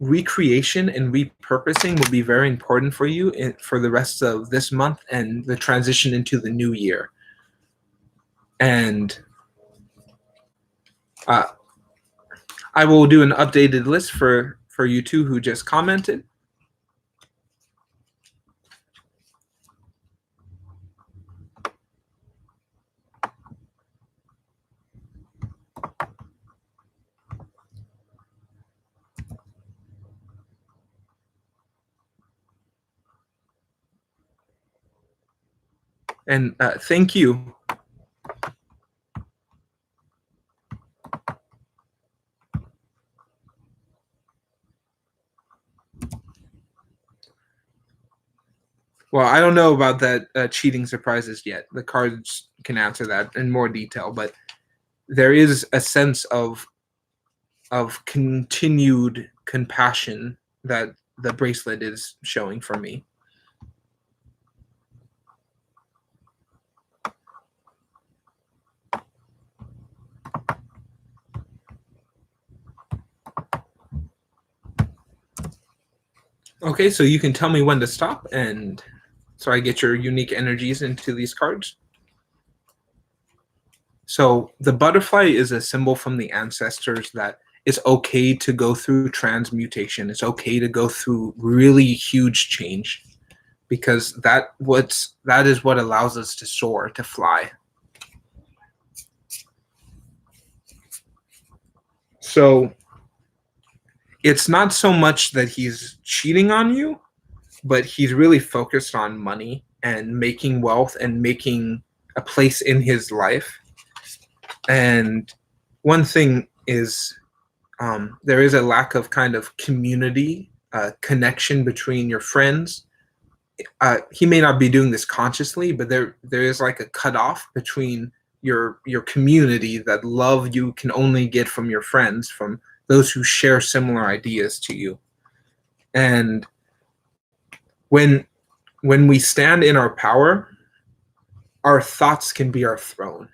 A: recreation and repurposing will be very important for you for the rest of this month and the transition into the new year. And I will do an updated list for you two who just commented. And thank you. Well, I don't know about that cheating surprises yet. The cards can answer that in more detail, but there is a sense of continued compassion that the bracelet is showing for me. Okay, so you can tell me when to stop, and so I get your unique energies into these cards. So the butterfly is a symbol from the ancestors that it's okay to go through transmutation. It's okay to go through really huge change because that is what allows us to soar, to fly. So it's not so much that he's cheating on you, but he's really focused on money and making wealth and making a place in his life. And one thing is there is a lack of kind of community connection between your friends. He may not be doing this consciously, but there is like a cutoff between your community, that love you can only get from your friends, from those who share similar ideas to you. And when we stand in our power, our thoughts can be our throne,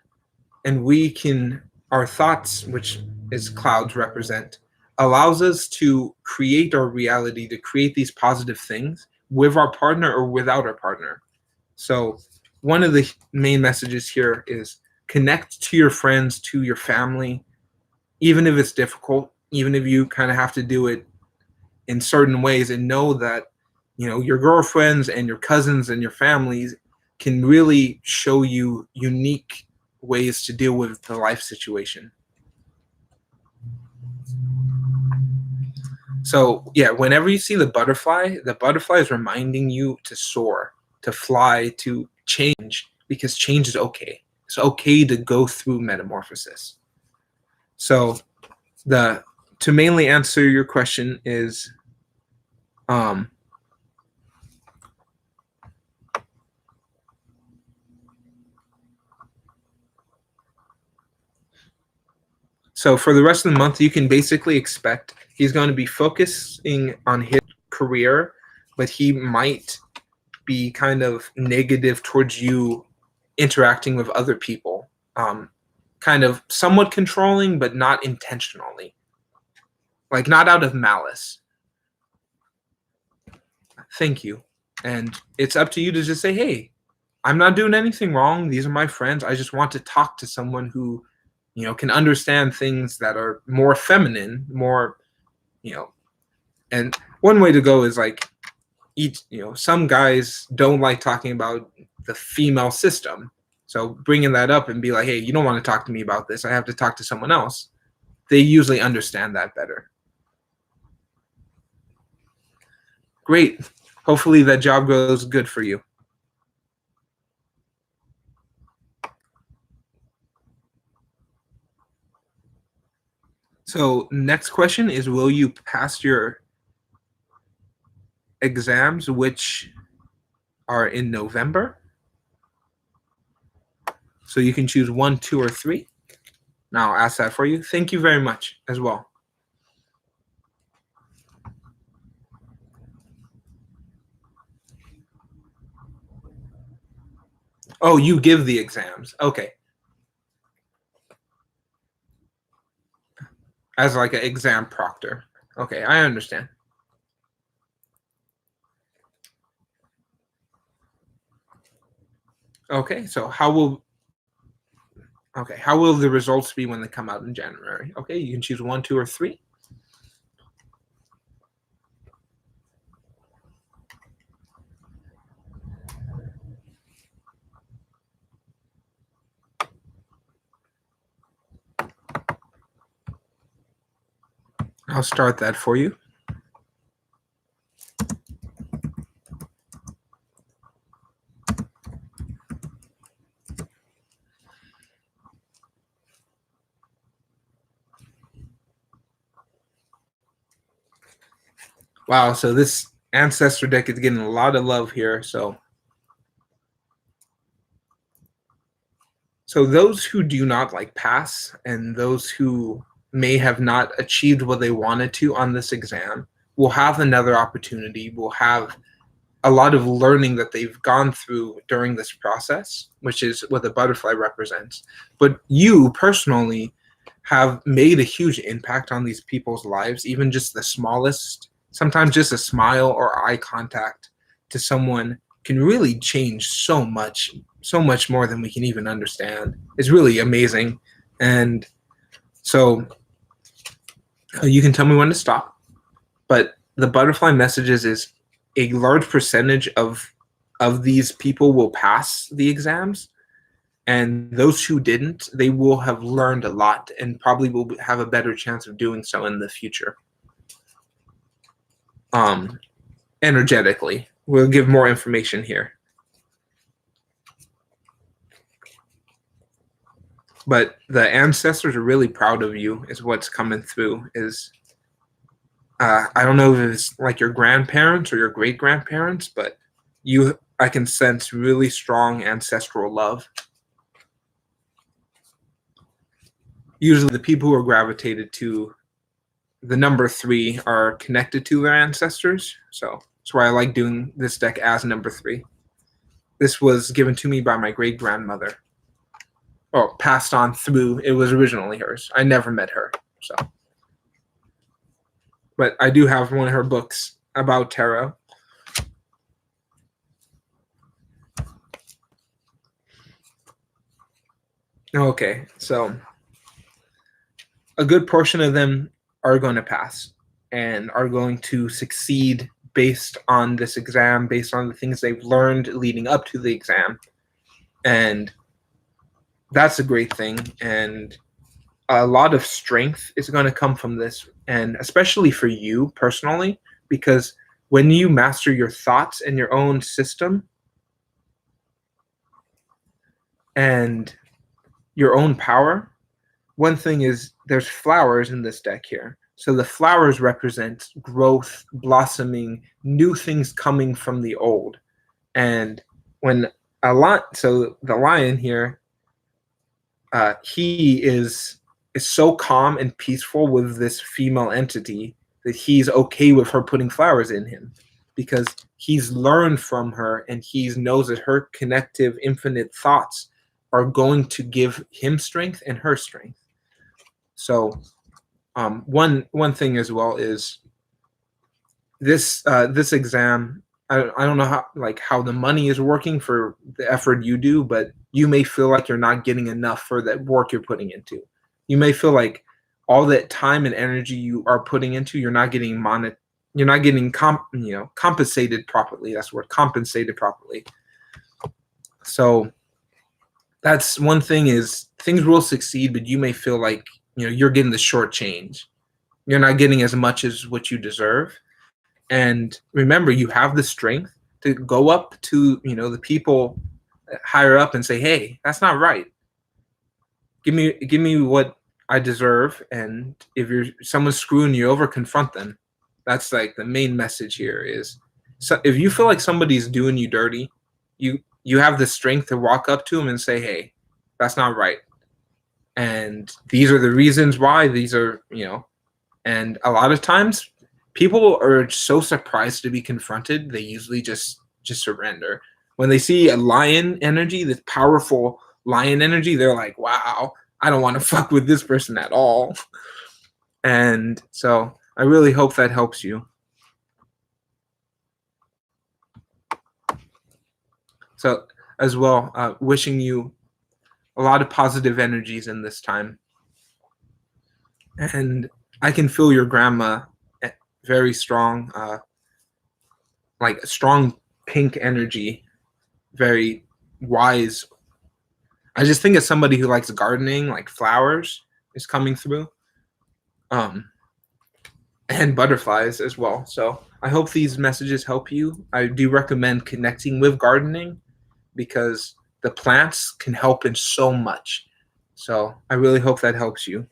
A: and we can our thoughts, which is clouds represent, allows us to create our reality, to create these positive things with our partner or without our partner. So one of the main messages here is connect to your friends, to your family, even if it's difficult, even if you kind of have to do it in certain ways, and know that your girlfriends and your cousins and your families can really show you unique ways to deal with the life situation. So yeah, whenever you see the butterfly is reminding you to soar, to fly, to change, because change is okay. It's okay to go through metamorphosis. So to mainly answer your question is so for the rest of the month, you can basically expect he's going to be focusing on his career, but he might be kind of negative towards you interacting with other people. Kind of somewhat controlling, but not intentionally. Like not out of malice. Thank you. And it's up to you to just say, hey, I'm not doing anything wrong. These are my friends. I just want to talk to someone who, can understand things that are more feminine, more, and one way to go is like some guys don't like talking about the female system. So bringing that up and be like, hey, you don't want to talk to me about this. I have to talk to someone else. They usually understand that better. Great. Hopefully that job goes good for you. So next question is, will you pass your exams, which are in November? So you can choose 1, 2, or 3. Now I'll ask that for you. Thank you very much as well. Oh, you give the exams. Okay. As like an exam proctor. Okay, I understand. Okay, so how will the results be when they come out in January? Okay, you can choose 1, 2, or 3. I'll start that for you. Wow, so this ancestor deck is getting a lot of love here. So those who do not like pass and those who may have not achieved what they wanted to on this exam will have another opportunity, will have a lot of learning that they've gone through during this process, which is what the butterfly represents. But you personally have made a huge impact on these people's lives, even just the smallest, sometimes just a smile or eye contact to someone can really change so much more than we can even understand. It's really amazing. And so you can tell me when to stop, but the butterfly messages is a large percentage of these people will pass the exams, and those who didn't, they will have learned a lot and probably will have a better chance of doing so in the future. Energetically, we'll give more information here. But the ancestors are really proud of you, is what's coming through. Is I don't know if it's like your grandparents or your great grandparents, but I can sense really strong ancestral love. Usually, the people who are gravitated to the number 3 are connected to their ancestors. So that's why I like doing this deck as number 3. This was given to me by my great grandmother. Oh, passed on through. It was originally hers. I never met her. So, but I do have one of her books about tarot. Okay, so a good portion of them are going to pass and are going to succeed based on this exam, based on the things they've learned leading up to the exam. And that's a great thing. And a lot of strength is going to come from this, and especially for you personally, because when you master your thoughts and your own system and your own power, one thing is there's flowers in this deck here. So the flowers represent growth, blossoming, new things coming from the old. And when so the lion here, he is so calm and peaceful with this female entity that he's okay with her putting flowers in him, because he's learned from her and he knows that her connective infinite thoughts are going to give him strength and her strength. So one thing as well is this exam. I don't know how the money is working for the effort you do, but you may feel like you're not getting enough for that work you're putting into. You may feel like all that time and energy you are putting into, you're not getting compensated properly. That's the word, compensated properly. So that's one thing, is things will succeed, but you may feel like you're getting the short change. You're not getting as much as what you deserve. And remember, you have the strength to go up to the people higher up and say, hey, that's not right. Give me what I deserve. And if someone's screwing you over, confront them. That's like the main message here is, so if you feel like somebody's doing you dirty, you have the strength to walk up to them and say, hey, that's not right. And these are the reasons why. These are, and a lot of times people are so surprised to be confronted, they usually just surrender. When they see a lion energy, this powerful lion energy, they're like, wow, I don't want to fuck with this person at all. And so I really hope that helps you. So as well, wishing you a lot of positive energies in this time. And I can feel your grandma very strong, like strong pink energy, very wise. I just think as somebody who likes gardening, like flowers is coming through, and butterflies as well. So I hope these messages help you. I do recommend connecting with gardening because the plants can help in so much. So I really hope that helps you.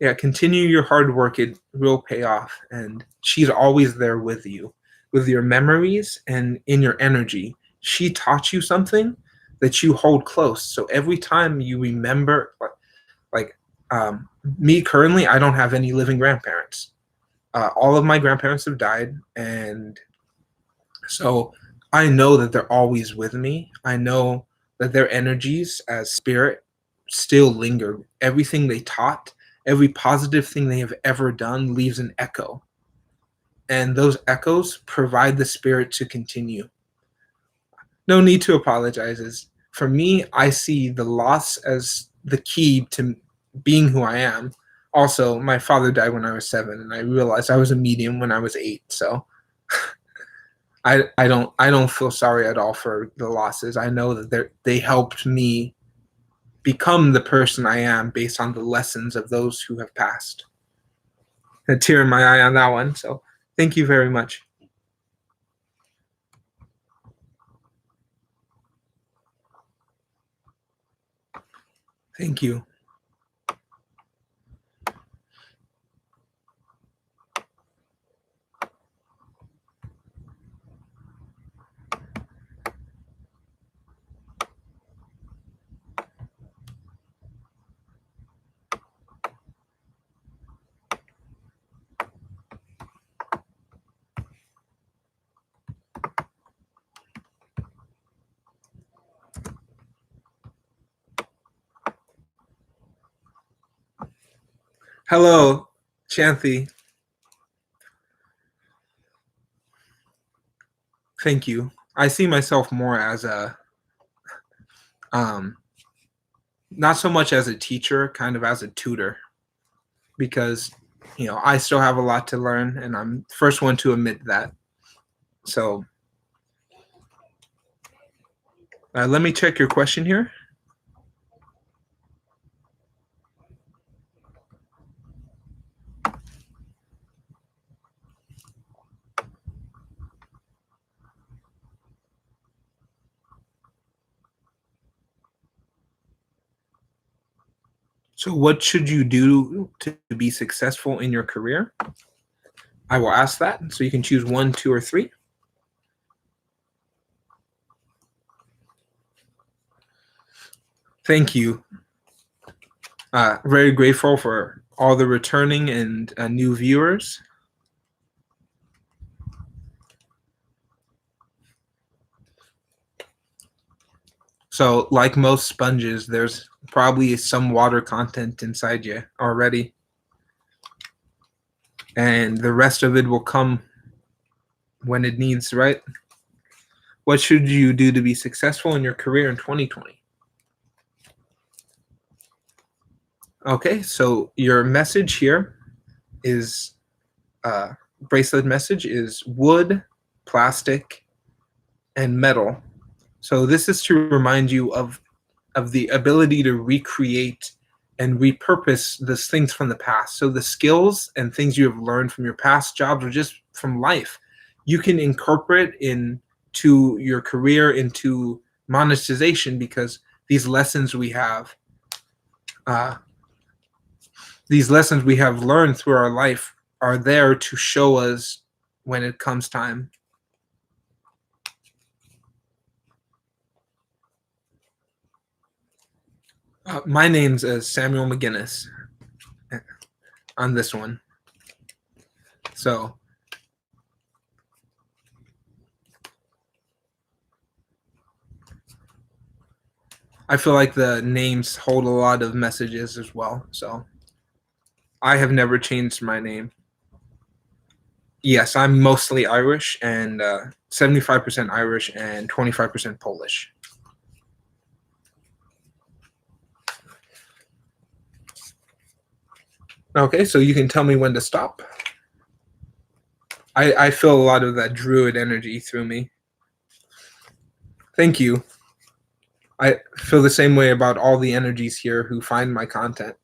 A: Yeah, continue your hard work. It will pay off. And she's always there with you, with your memories and in your energy. She taught you something that you hold close. So every time you remember, like um, me currently, I don't have any living grandparents. All of my grandparents have died. And so I know that they're always with me. I know that their energies as spirit still linger. Everything they taught, every positive thing they have ever done leaves an echo. And those echoes provide the spirit to continue. No need to apologize. For me, I see the loss as the key to being who I am. Also, my father died when I was 7, and I realized I was a medium when I was 8. So I don't feel sorry at all for the losses. I know that they helped me become the person I am based on the lessons of those who have passed. A tear in my eye on that one. So thank you very much. Thank you. Hello, Shanthi. Thank you. I see myself more as a um not so much as a teacher, kind of as a tutor, because I still have a lot to learn, and I'm the first one to admit that. So let me check your question here. So, what should you do to be successful in your career? I will ask that. So you can choose 1, 2, or 3. Thank you. Very grateful for all the returning and new viewers. So, like most sponges, there's probably some water content inside you already, and the rest of it will come when it needs, right? What should you do to be successful in your career in 2020? Okay, so your message here is bracelet message is wood, plastic, and metal. So this is to remind you of the ability to recreate and repurpose the things from the past. So the skills and things you have learned from your past jobs or just from life, you can incorporate into your career, into monetization, because these lessons we have uh, learned through our life are there to show us when it comes time. My name's Samuel McGinnis on this one. So I feel like the names hold a lot of messages as well. So I have never changed my name. Yes, I'm mostly Irish, and 75% Irish and 25% Polish. Okay, so you can tell me when to stop. I feel a lot of that druid energy through me. Thank you. I feel the same way about all the energies here who find my content.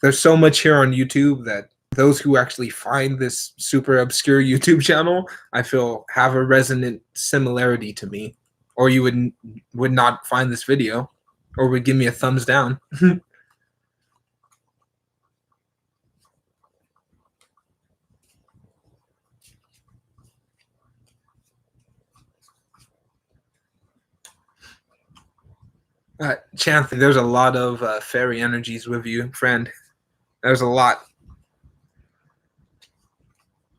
A: There's so much here on YouTube that those who actually find this super obscure YouTube channel, I feel, have a resonant similarity to me, or you would not find this video, or would give me a thumbs down. Chanthy, there's a lot of fairy energies with you, friend. There's a lot.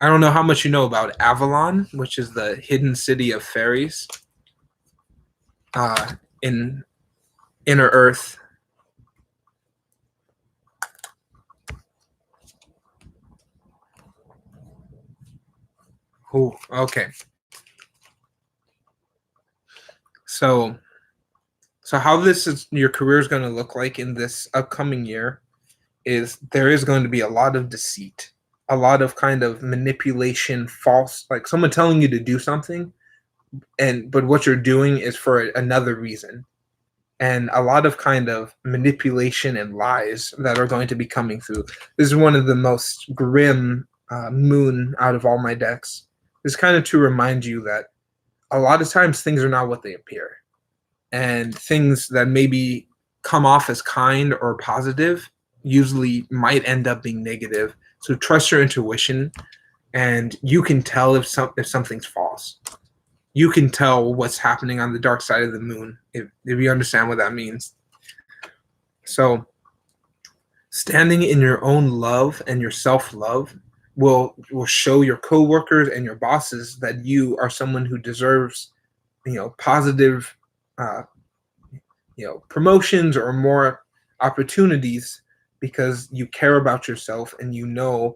A: I don't know how much you know about Avalon, which is the hidden city of fairies in Inner Earth. Ooh, okay. So, how this is your career is going to look like in this upcoming year is there is going to be a lot of deceit, a lot of kind of manipulation, false, like someone telling you to do something, but what you're doing is for another reason, and a lot of kind of manipulation and lies that are going to be coming through. This is one of the most grim moon out of all my decks. This kind of to remind you that a lot of times things are not what they appear, and things that maybe come off as kind or positive usually might end up being negative. So trust your intuition, and you can tell if something's false. You can tell what's happening on the dark side of the moon if you understand what that means. So standing in your own love and your self-love will show your coworkers and your bosses that you are someone who deserves, positive uh, promotions or more opportunities, because you care about yourself and you know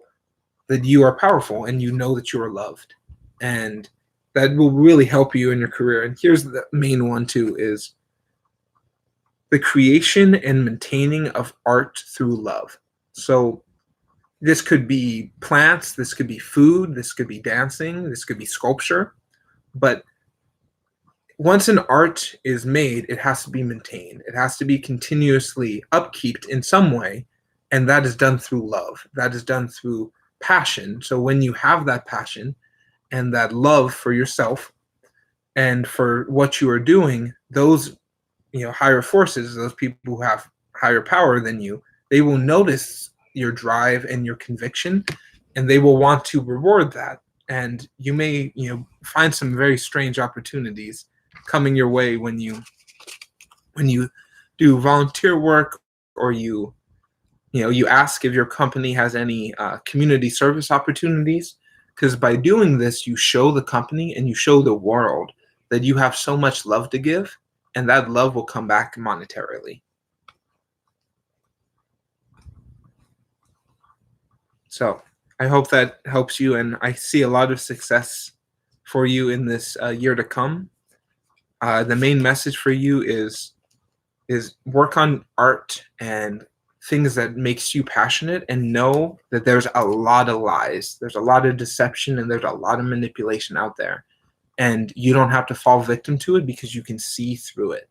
A: that you are powerful and you know that you are loved, and that will really help you in your career. And here's the main one too, is the creation and maintaining of art through love. So this could be plants, this could be food, this could be dancing, this could be sculpture, but once an art is made, it has to be maintained. It has to be continuously upkept in some way, and that is done through love. That is done through passion. So when you have that passion and that love for yourself and for what you are doing, those higher forces, those people who have higher power than you, they will notice your drive and your conviction, and they will want to reward that. And you may find some very strange opportunities coming your way when you do volunteer work, or you ask if your company has any community service opportunities, because by doing this you show the company and you show the world that you have so much love to give, and that love will come back monetarily. So I hope that helps you, and I see a lot of success for you in this year to come. The main message for you is work on art and things that makes you passionate, and know that there's a lot of lies, there's a lot of deception, and there's a lot of manipulation out there, and you don't have to fall victim to it because you can see through it.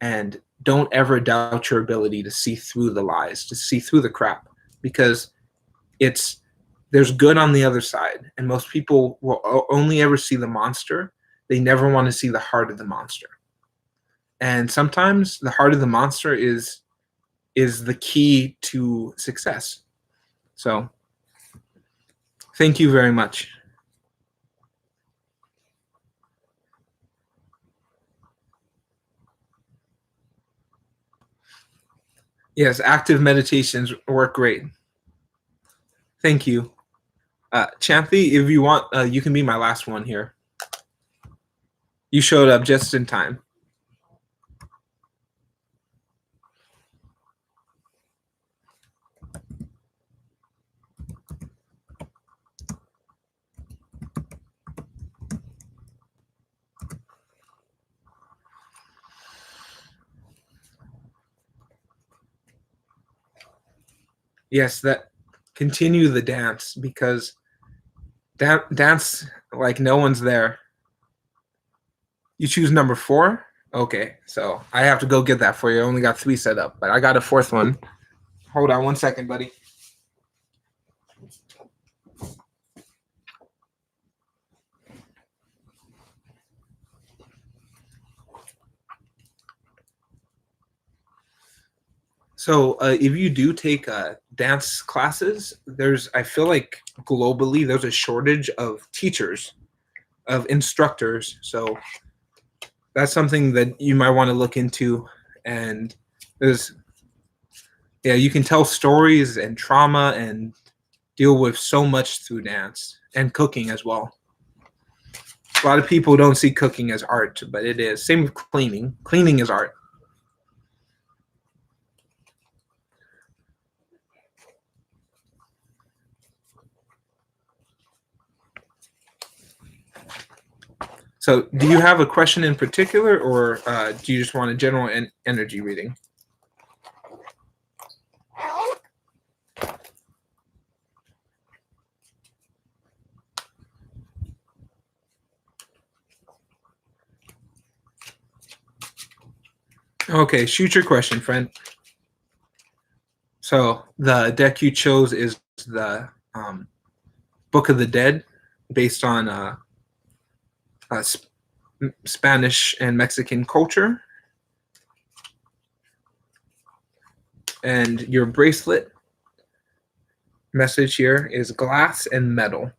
A: And don't ever doubt your ability to see through the lies, to see through the crap, because there's good on the other side, and most people will only ever see the monster. They never want to see the heart of the monster. And sometimes the heart of the monster is the key to success. So thank you very much. Yes, active meditations work great. Thank you. Chanthy, if you want, you can be my last one here. You showed up just in time. Yes, that continue the dance, because dance like no one's there. You choose number 4? Okay, so I have to go get that for you. I only got 3 set up, but I got a 4th one. Hold on 1 second, buddy. So if you do take dance classes, I feel like globally there's a shortage of teachers, of instructors. So that's something that you might want to look into and you can tell stories and trauma and deal with so much through dance and cooking as well. A lot of people don't see cooking as art, but it is. Same with cleaning. Cleaning is art. So do you have a question in particular, or do you just want a general energy reading? Okay, shoot your question, friend. So the deck you chose is the Book of the Dead, based on Spanish and Mexican culture. And your bracelet message here is glass and metal.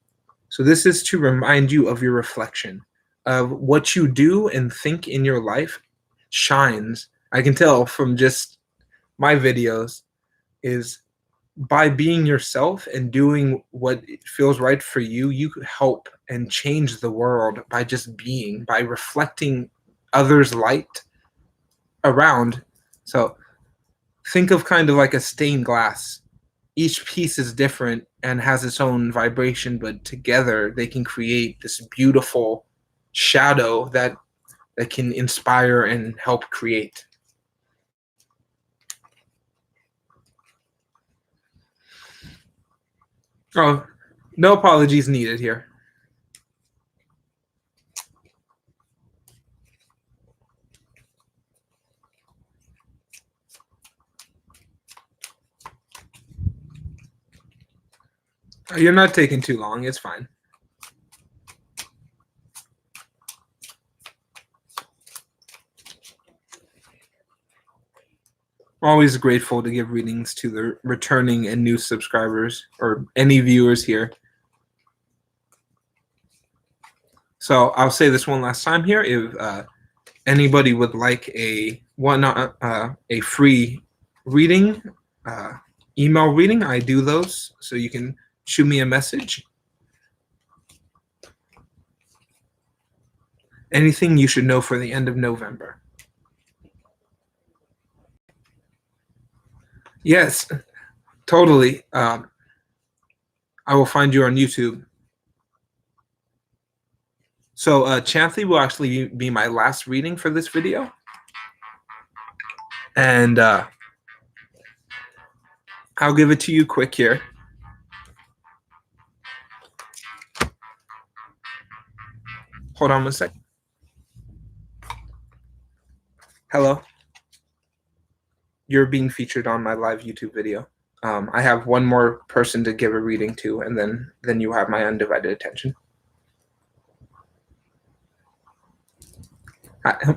A: So this is to remind you of your reflection, of what you do and think in your life shines. I can tell from just my videos is by being yourself and doing what feels right for you, you help and change the world by just being, by reflecting others' light around. So think of kind of like a stained glass. Each piece is different and has its own vibration, but together they can create this beautiful shadow that can inspire and help create. Oh, no apologies needed here. You're not taking too long. It's fine. Always grateful to give readings to the returning and new subscribers or any viewers here. So I'll say this one last time here. If anybody would like a free reading, email reading, I do those. So you can shoot me a message. Anything you should know for the end of November. Yes, totally. I will find you on YouTube. So Chantley will actually be my last reading for this video. And I'll give it to you quick here. Hold on one sec. Hello. You're being featured on my live YouTube video. I have one more person to give a reading to, and then you have my undivided attention.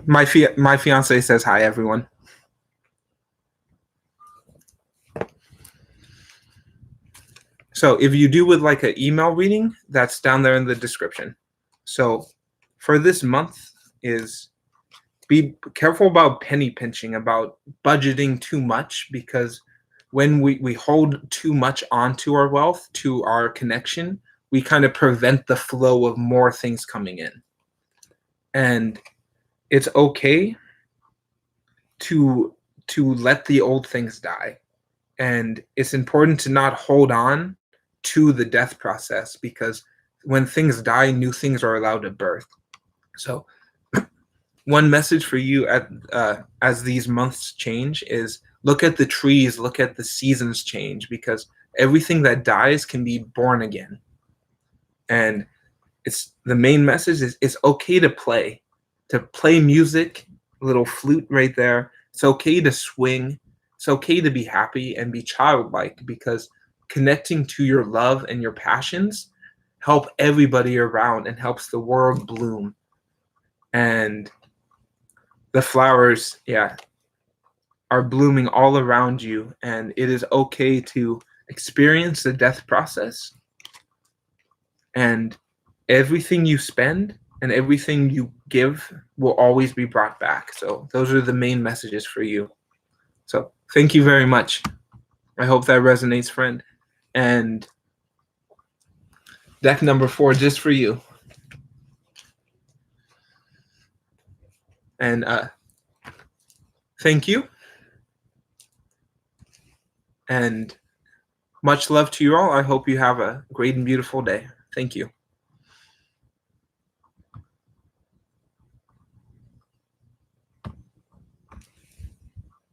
A: My fiance says hi, everyone. So if you do would like an email reading, that's down there in the description. So for this month is be careful about penny pinching, about budgeting too much, because when we hold too much onto our wealth, to our connection, we kind of prevent the flow of more things coming in. And it's okay to let the old things die. And it's important to not hold on to the death process, because when things die, new things are allowed to birth. So one message for you as these months change is look at the trees, look at the seasons change, because everything that dies can be born again. And it's the main message is it's okay to play music, little flute right there. It's okay to swing. It's okay to be happy and be childlike, because connecting to your love and your passions help everybody around and helps the world bloom. And the flowers, are blooming all around you, and it is okay to experience the death process. And everything you spend and everything you give will always be brought back. So those are the main messages for you. So thank you very much. I hope that resonates, friend. And deck number 4 just for you. And thank you. And much love to you all. I hope you have a great and beautiful day. Thank you.